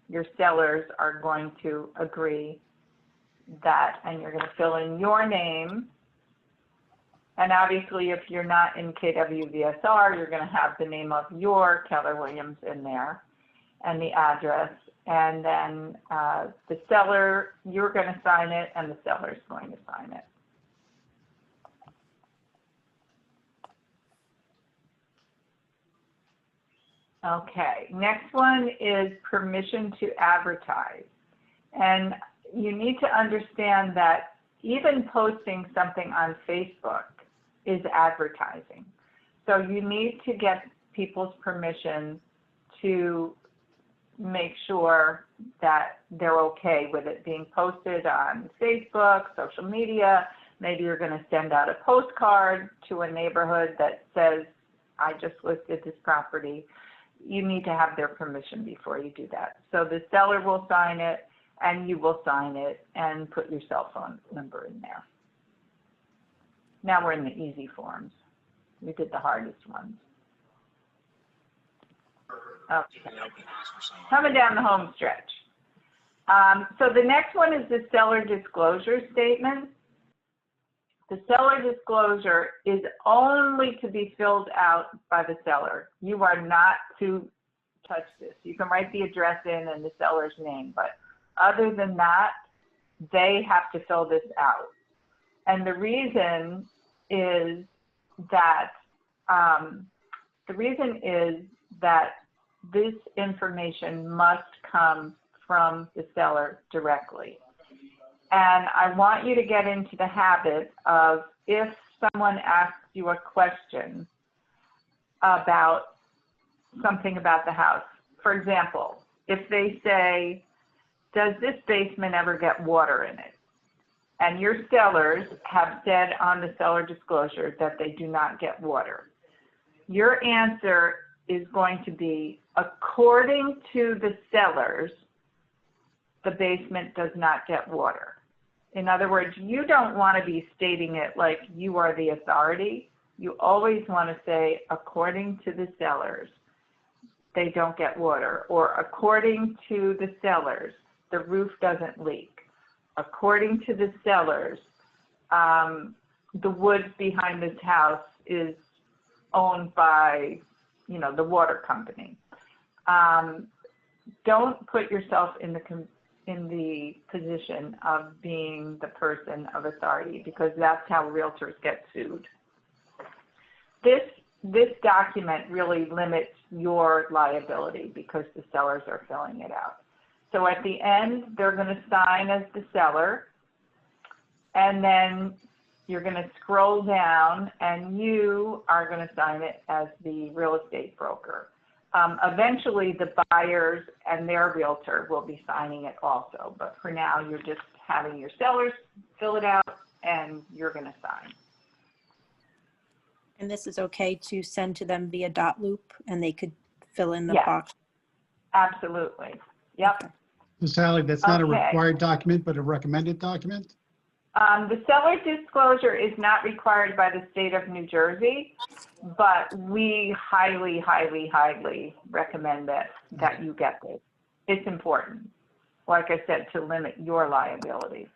your sellers are going to agree that, and you're going to fill in your name. And obviously, if you're not in KWVSR, you're going to have the name of your Keller Williams in there and the address. And then the seller, you're going to sign it, and the seller's going to sign it. Okay, next one is permission to advertise. And you need to understand that even posting something on Facebook is advertising. So you need to get people's permission to make sure that they're okay with it being posted on Facebook, social media. Maybe you're going to send out a postcard to a neighborhood that says, I just listed this property. You need to have their permission before you do that. So the seller will sign it, and you will sign it and put your cell phone number in there. Now we're in the easy forms. We did the hardest ones. Okay. Coming down the home stretch. So the next one is the seller disclosure statement. The seller disclosure is only to be filled out by the seller. You are not to touch this. You can write the address in and the seller's name, but other than that, they have to fill this out. And the reason is that this information must come from the seller directly. And I want you to get into the habit of, if someone asks you a question about something about the house, for example, if they say, does this basement ever get water in it? And your sellers have said on the seller disclosure that they do not get water. Your answer is going to be, according to the sellers, the basement does not get water. In other words, you don't want to be stating it like you are the authority. You always want to say, according to the sellers, they don't get water. Or according to the sellers, the roof doesn't leak. According to the sellers, the wood behind this house is owned by, the water company. Don't put yourself in the position of being the person of authority, because that's how realtors get sued. This document really limits your liability because the sellers are filling it out. So at the end, they're going to sign as the seller, and then you're going to scroll down and you are going to sign it as the real estate broker. Eventually, the buyers and their realtor will be signing it also, but for now, you're just having your sellers fill it out and you're going to sign. And this is okay to send to them via dot loop, and they could fill in the Yes. box. Absolutely. Yep. So Sally, that's not a Okay. required document, but a recommended document? The seller disclosure is not required by the state of New Jersey, but we highly, highly, highly recommend that you get this. It's important, like I said, to limit your liability.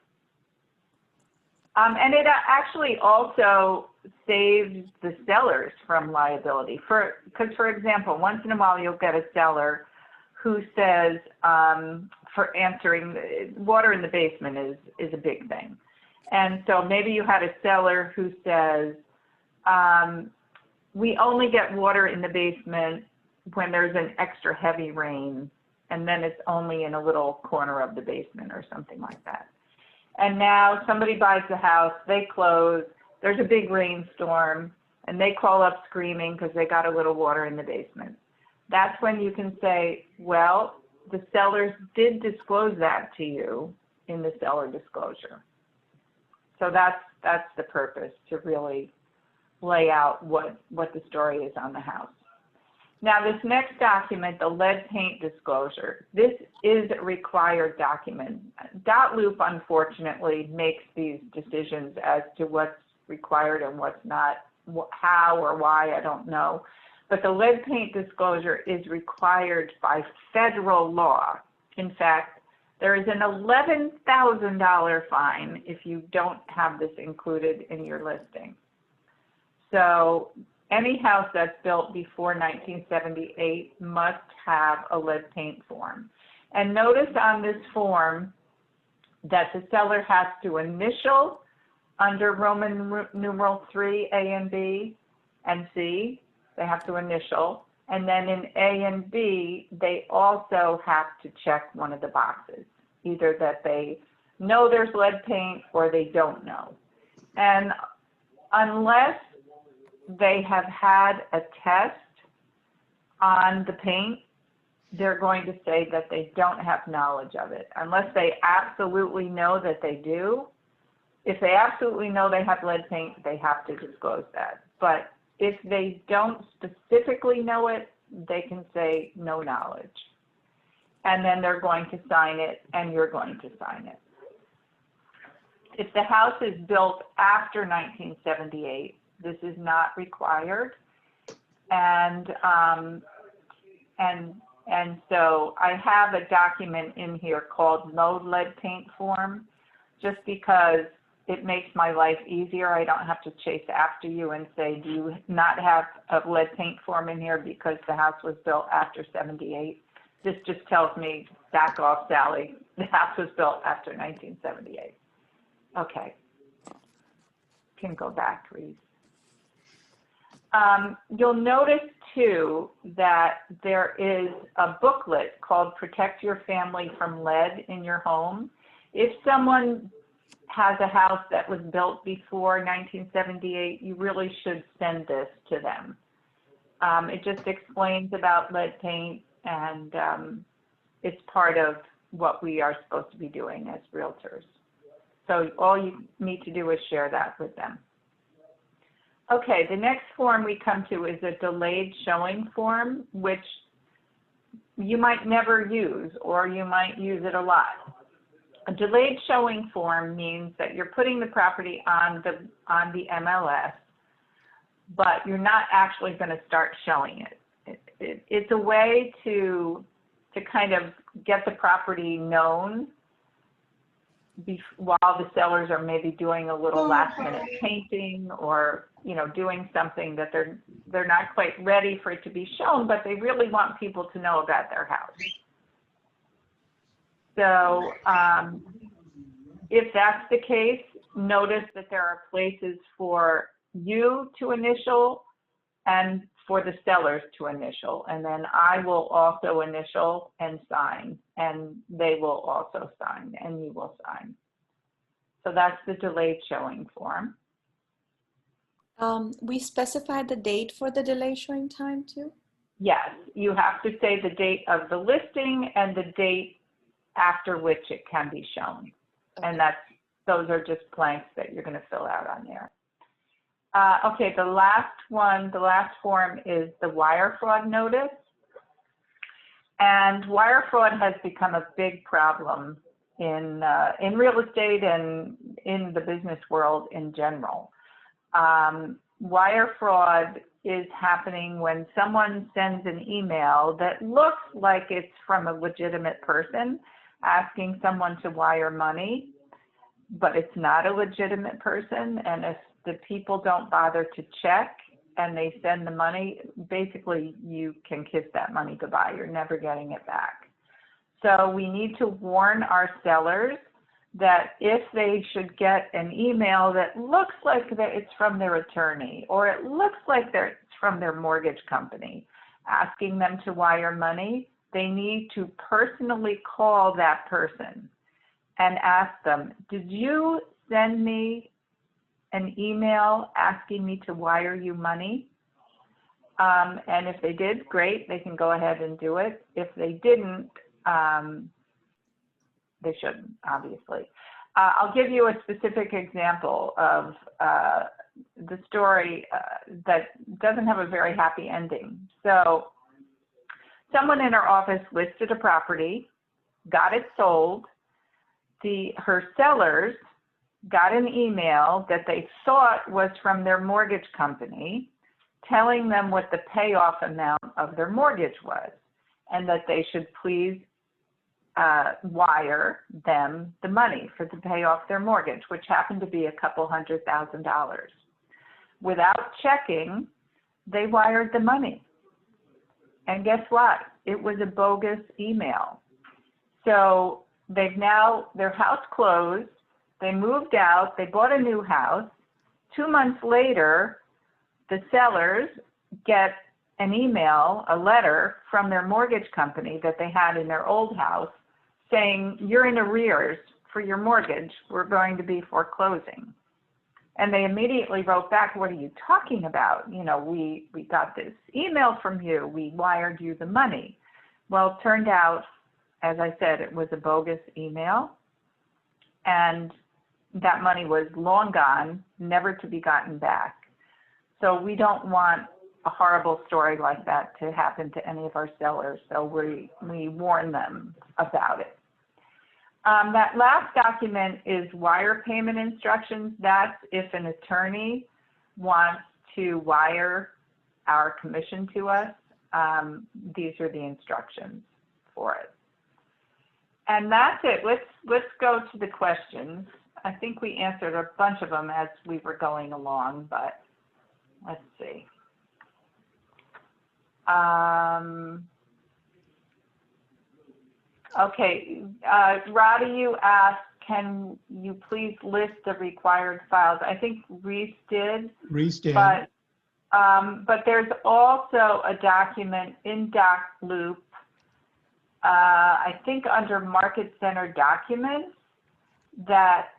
And it actually also saves the sellers from liability. Because, for example, once in a while you'll get a seller who says, for answering, water in the basement is a big thing. And so maybe you had a seller who says, we only get water in the basement when there's an extra heavy rain, and then it's only in a little corner of the basement or something like that. And now somebody buys the house, they close, there's a big rainstorm, and they call up screaming because they got a little water in the basement. That's when you can say, well, the sellers did disclose that to you in the seller disclosure. So that's the purpose, to really lay out what the story is on the house. Now, this next document, the lead paint disclosure, this is a required document. .loop, unfortunately, makes these decisions as to what's required and what's not, how or why, I don't know. But the lead paint disclosure is required by federal law. In fact, There is an $11,000 fine if you don't have this included in your listing. So any house that's built before 1978 must have a lead paint form. And notice on this form that the seller has to initial under Roman numeral 3, A and B and C, they have to initial. And then in A and B, they also have to check one of the boxes, either that they know there's lead paint or they don't know. And unless they have had a test on the paint, they're going to say that they don't have knowledge of it, unless they absolutely know that they do. If they absolutely know they have lead paint, they have to disclose that. But if they don't specifically know it, they can say no knowledge. And then they're going to sign it, and you're going to sign it. If the house is built after 1978, this is not required. And so I have a document in here called No Lead Paint Form, just because it makes my life easier. I don't have to chase after you and say, do you not have a lead paint form in here because the house was built after 78? This just tells me, back off, Sally. The house was built after 1978. Okay. Can go back, please. You'll notice too that there is a booklet called Protect Your Family from Lead in Your Home. If someone has a house that was built before 1978, you really should send this to them. It just explains about lead paint, and it's part of what we are supposed to be doing as realtors. So all you need to do is share that with them. Okay, the next form we come to is a delayed showing form, which you might never use, or you might use it a lot. A delayed showing form means that you're putting the property on the MLS, but you're not actually going to start showing it. It's a way to kind of get the property known while the sellers are maybe doing a little last minute painting, or doing something that they're not quite ready for it to be shown, but they really want people to know about their house. So if that's the case, notice that there are places for you to initial and for the sellers to initial, and then I will also initial and sign, and they will also sign, and you will sign. So that's the delayed showing form. We specified the date for the delay showing time too? Yes, you have to say the date of the listing and the date after which it can be shown. Okay. And those are just blanks that you're going to fill out on there. Okay, the last form is the wire fraud notice. And wire fraud has become a big problem in real estate and in the business world in general. Wire fraud is happening when someone sends an email that looks like it's from a legitimate person asking someone to wire money, but it's not a legitimate person. And if the people don't bother to check and they send the money, basically you can kiss that money goodbye. You're never getting it back. So we need to warn our sellers that if they should get an email that looks like that it's from their attorney, or it looks like it's from their mortgage company asking them to wire money, they need to personally call that person and ask them, did you send me an email asking me to wire you money? And if they did, great, they can go ahead and do it. If they didn't, they shouldn't, obviously. I'll give you a specific example of the story that doesn't have a very happy ending. So someone in our office listed a property, got it sold. Her sellers got an email that they thought was from their mortgage company telling them what the payoff amount of their mortgage was, and that they should please wire them the money to pay off their mortgage, which happened to be a couple $100,000. Without checking, they wired the money. And guess what? It was a bogus email. So they've now, their house closed, they moved out, they bought a new house. 2 months later, the sellers get an email, a letter from their mortgage company that they had in their old house saying, you're in arrears for your mortgage, we're going to be foreclosing. And they immediately wrote back, what are you talking about? You know, we got this email from you, we wired you the money. Well, it turned out, as I said, it was a bogus email, and that money was long gone, never to be gotten back. So we don't want a horrible story like that to happen to any of our sellers, so we warn them about it. That last document is wire payment instructions. That's if an attorney wants to wire our commission to us. These are the instructions for it. And that's it. Let's go to the questions. I think we answered a bunch of them as we were going along, but let's see. Okay, Roddy, you asked, can you please list the required files? I think Reese did. Reese did. But there's also a document in DocLoop, I think under Market Center Documents, that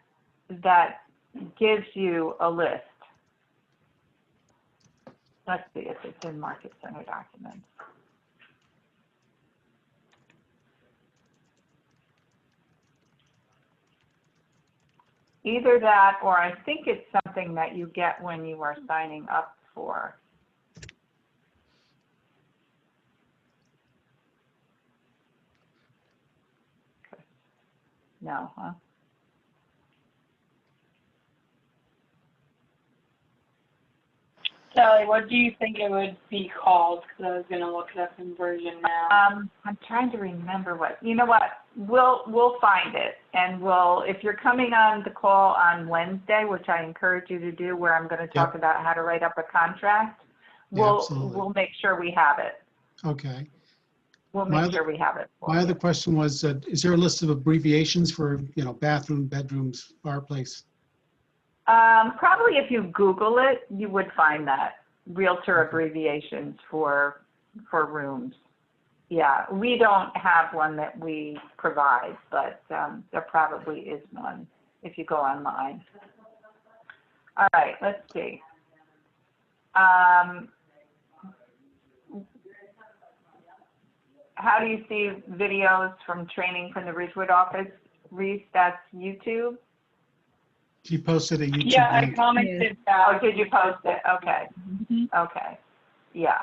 gives you a list. Let's see if it's in Market Center Documents. Either that, or I think it's something that you get when you are signing up for. No, huh? Sally, what do you think it would be called? Because I was going to look it up in version now. I'm trying to remember what. You know what? We'll find it, and if you're coming on the call on Wednesday, which I encourage you to do, where I'm going to talk about how to write up a contract, we'll make sure we have it. Okay. We'll make sure we have it. My other question was, is there a list of abbreviations for, bathroom, bedrooms, fireplace? Probably if you Google it, you would find that, realtor abbreviations for rooms. Yeah, we don't have one that we provide, but there probably is one if you go online. All right, let's see. How do you see videos from training from the Ridgewood office? Reese, that's YouTube? She posted a YouTube Yeah, link. I commented that. Oh, did you post it? Okay. Okay. Yeah.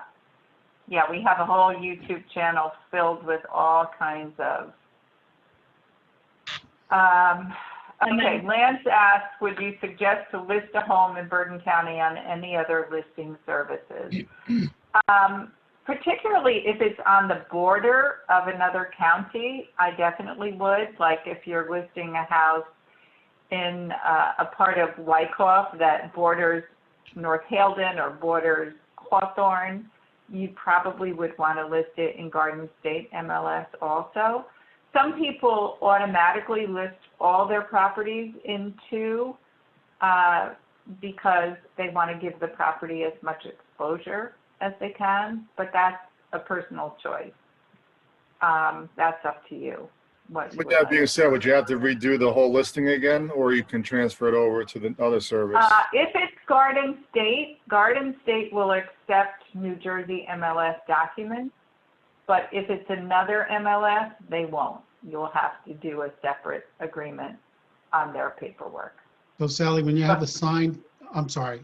Yeah, we have a whole YouTube channel filled with all kinds of. Okay, Lance asked, would you suggest to list a home in Bergen County on any other listing services? Particularly if it's on the border of another county, I definitely would. Like if you're listing a house in a part of Wyckoff that borders North Haledon or borders Hawthorne, you probably would want to list it in Garden State MLS also. Some people automatically list all their properties into because they want to give the property as much exposure as they can, but that's a personal choice. That's up to you. With that being said, would you have to redo the whole listing again, or you can transfer it over to the other service? If it's Garden State will accept New Jersey MLS documents, but if it's another MLS, they won't. You'll have to do a separate agreement on their paperwork. So Sally, when you have a signed, I'm sorry.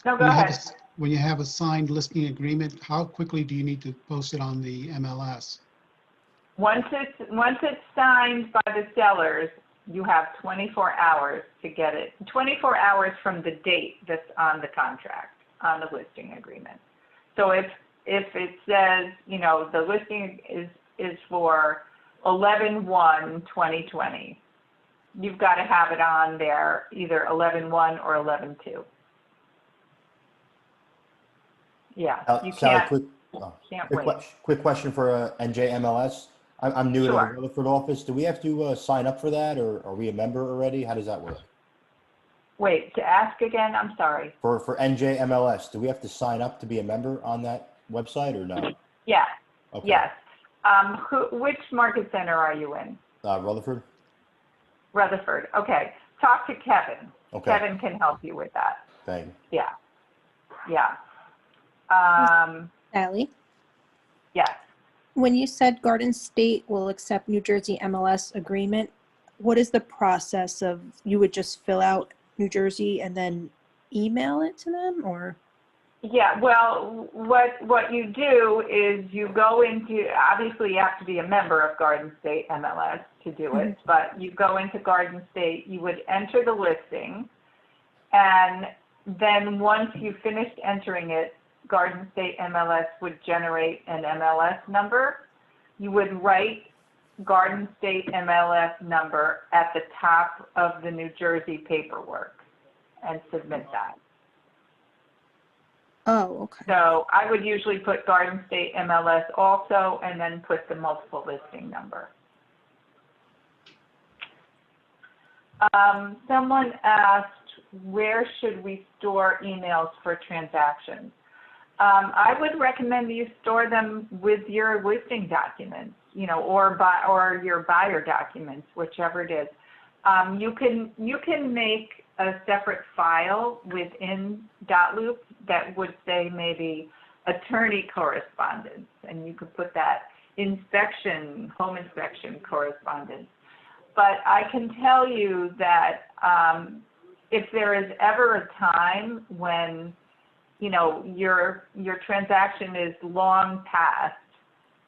No, go ahead. When you have a signed listing agreement, how quickly do you need to post it on the MLS? Once it's signed by the sellers, you have 24 hours to get it. 24 hours from the date that's on the contract, on the listing agreement. So if it says, the listing is for 11/1/2020. You've got to have it on there, either 11/1 or 11/2. Yeah, you Sally, can't, can't wait. quick question for NJMLS. I'm new to the Sure. Rutherford office. Do we have to sign up for that, or are we a member already? How does that work? Wait, to ask again, I'm sorry. For NJMLS, do we have to sign up to be a member on that website or no? Yes, Okay. yes. Which market center are you in? Rutherford? Rutherford, okay. Talk to Kevin. Okay. Kevin can help you with that. Thank you. Yeah, yeah. Sally, Yes. when you said Garden State will accept New Jersey MLS agreement, what is the process of, you would just fill out New Jersey and then email it to them, or? Yeah, well, what you do is you go into, obviously you have to be a member of Garden State MLS to do it, but you go into Garden State, you would enter the listing, and then once you finished entering it, Garden State MLS would generate an MLS number. You would write Garden State MLS number at the top of the New Jersey paperwork and submit that. Oh, okay. So I would usually put Garden State MLS also, and then put the multiple listing number. Someone asked, where should we store emails for transactions? I would recommend you store them with your listing documents, you know, or your buyer documents, whichever it is. You can make a separate file within dotloop that would say maybe attorney correspondence, and you could put that home inspection correspondence. But I can tell you that if there is ever a time when, you know, your transaction is long past,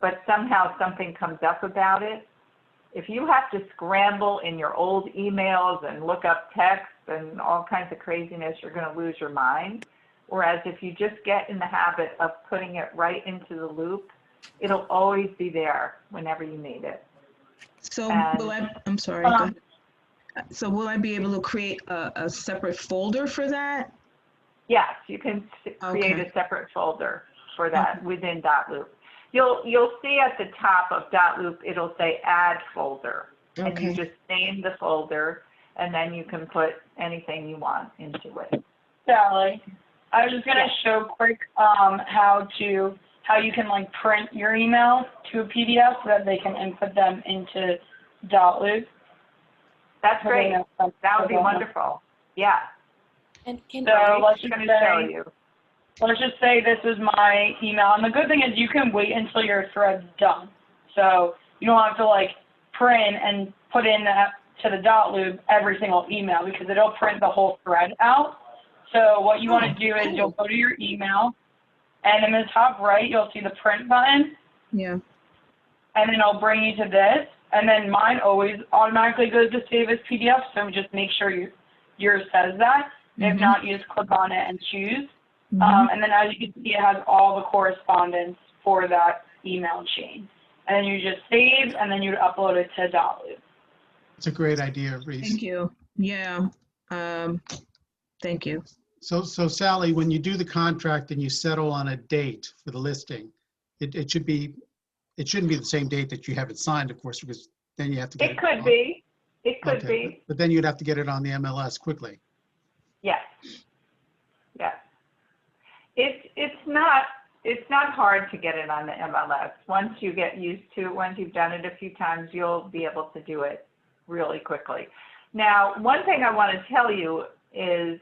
but somehow something comes up about it, if you have to scramble in your old emails and look up text and all kinds of craziness, you're going to lose your mind. Whereas if you just get in the habit of putting it right into the loop, it'll always be there whenever you need it. So And, I'm sorry. Go ahead. So will I be able to create a separate folder for that? Yes, you can create a separate folder for that within dotloop. You'll see at the top of dotloop, it'll say add folder. And you just name the folder, and then you can put anything you want into it. Sally, I was just gonna show quick how you can like print your emails to a PDF so that they can input them into dotloop. That's great. That would be wonderful. Yeah. And so let's just show you. Let's just say this is my email, and the good thing is you can wait until your thread's done. So you don't have to like print and put in to the dotloop every single email, because it'll print the whole thread out. So what you want to do is you'll go to your email, and in the top right you'll see the print button. Yeah. And then it'll bring you to this, and then mine always automatically goes to save as PDF. So just make sure yours says that. If not, you just click on it and choose. And then as you can see, it has all the correspondence for that email chain. And then you just save, and then you upload it to dotloop. It's a great idea, Reese. Thank you. Yeah. Thank you. So Sally, when you do the contract and you settle on a date for the listing, it shouldn't be the same date that you have it signed, of course, because then you have to get it. It could be. It could be. But then you'd have to get it on the MLS quickly. Yes. Yes. It's not hard to get it on the MLS. Once you get used to it, once you've done it a few times, you'll be able to do it really quickly. Now, one thing I want to tell you is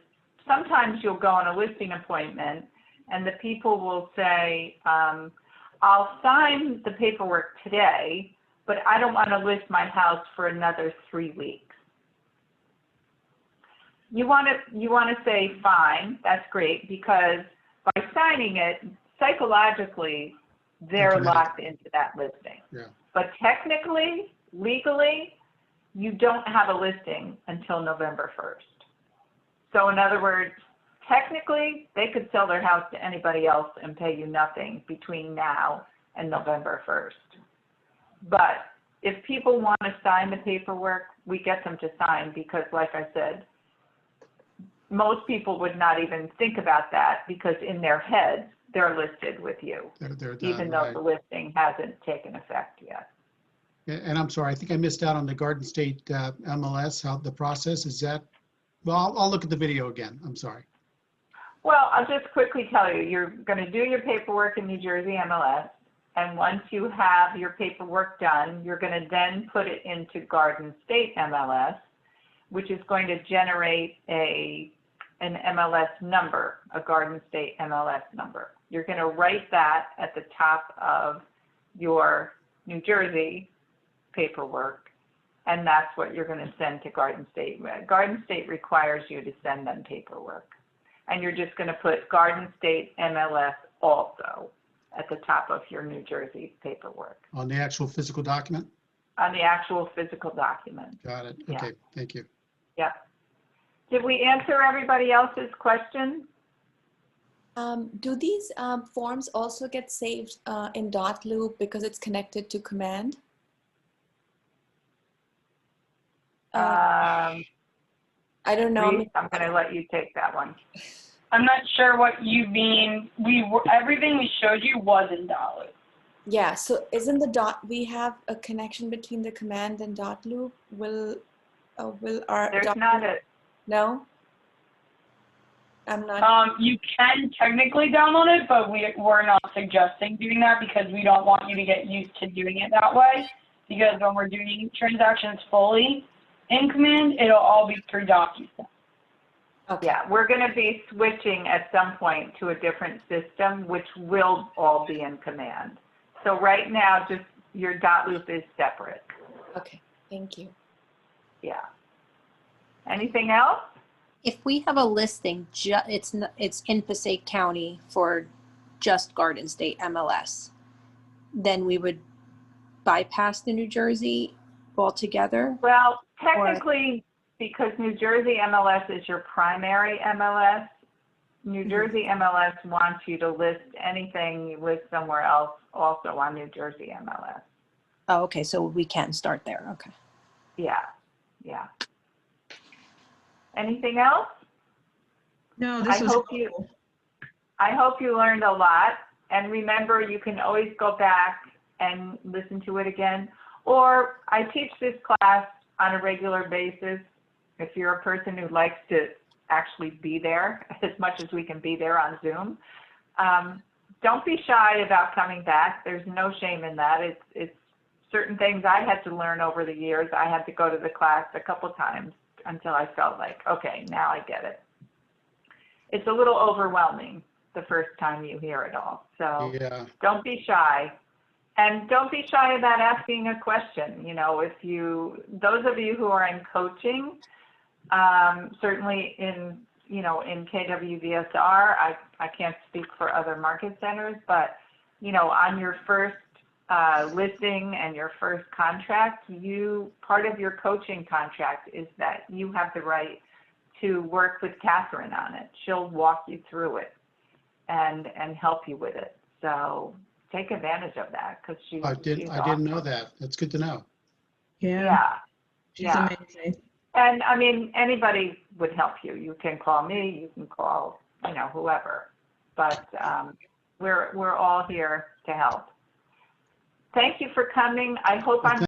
sometimes you'll go on a listing appointment and the people will say, I'll sign the paperwork today, but I don't want to list my house for another 3 weeks. You want to say, fine, that's great, because by signing it, psychologically, they're locked into that listing. Yeah. But technically, legally, you don't have a listing until November 1st. So in other words, technically, they could sell their house to anybody else and pay you nothing between now and November 1st. But if people want to sign the paperwork, we get them to sign because, like I said, most people would not even think about that because in their heads, they're listed with you, They're done, even though right. the listing hasn't taken effect yet. And I'm sorry, I think I missed out on the Garden State MLS, how the process is that? Well, I'll look at the video again. I'm sorry. Well, I'll just quickly tell you, you're going to do your paperwork in New Jersey MLS. And once you have your paperwork done, you're going to then put it into Garden State MLS, which is going to generate an MLS number, a Garden State MLS number. You're going to write that at the top of your New Jersey paperwork, and that's what you're going to send to Garden State. Garden State requires you to send them paperwork. And you're just going to put Garden State MLS also at the top of your New Jersey paperwork. On the actual physical document? On the actual physical document. Got it. Yeah. Okay, thank you. Yeah. Did we answer everybody else's question? Do these forms also get saved in dot loop because it's connected to command? I don't know. Reese, I'm going to let you take that one. I'm not sure what you mean. Everything we showed you was in dot loop. Yeah, so isn't the dot, we have a connection between the command and dot loop? Will our There's dot not loop- a, No? I'm not. You can technically download it, but we're not suggesting doing that because we don't want you to get used to doing it that way. Because when we're doing transactions fully in command, it'll all be through DocuSign. Okay. yeah, we're going to be switching at some point to a different system, which will all be in command. So right now, just your dot loop is separate. Okay, thank you. Yeah. Anything else? If we have a listing, it's in Passaic County for just Garden State MLS, then we would bypass the New Jersey altogether? Well, technically, because New Jersey MLS is your primary MLS, New Jersey MLS wants you to list anything you list somewhere else also on New Jersey MLS. Oh, okay, so we can start there, okay. Yeah, yeah. Anything else? No, this was helpful. I hope you learned a lot. And remember, you can always go back and listen to it again. Or I teach this class on a regular basis. If you're a person who likes to actually be there as much as we can be there on Zoom, don't be shy about coming back. There's no shame in that. It's certain things I had to learn over the years. I had to go to the class a couple times until I felt like, okay, now I get it. It's a little overwhelming the first time you hear it all. So Yeah. don't be shy. And don't be shy about asking a question. You know, those of you who are in coaching, certainly in KWVSR, I can't speak for other market centers, but, on your first listing and your first contract, part of your coaching contract is that you have the right to work with Catherine on it. She'll walk you through it and help you with it. So take advantage of that because she's I didn't know that. That's good to know. Yeah. She's Yeah. amazing. And I mean, anybody would help you. You can call me, you can call, whoever. But we're all here to help. Thank you for coming. I hope I'm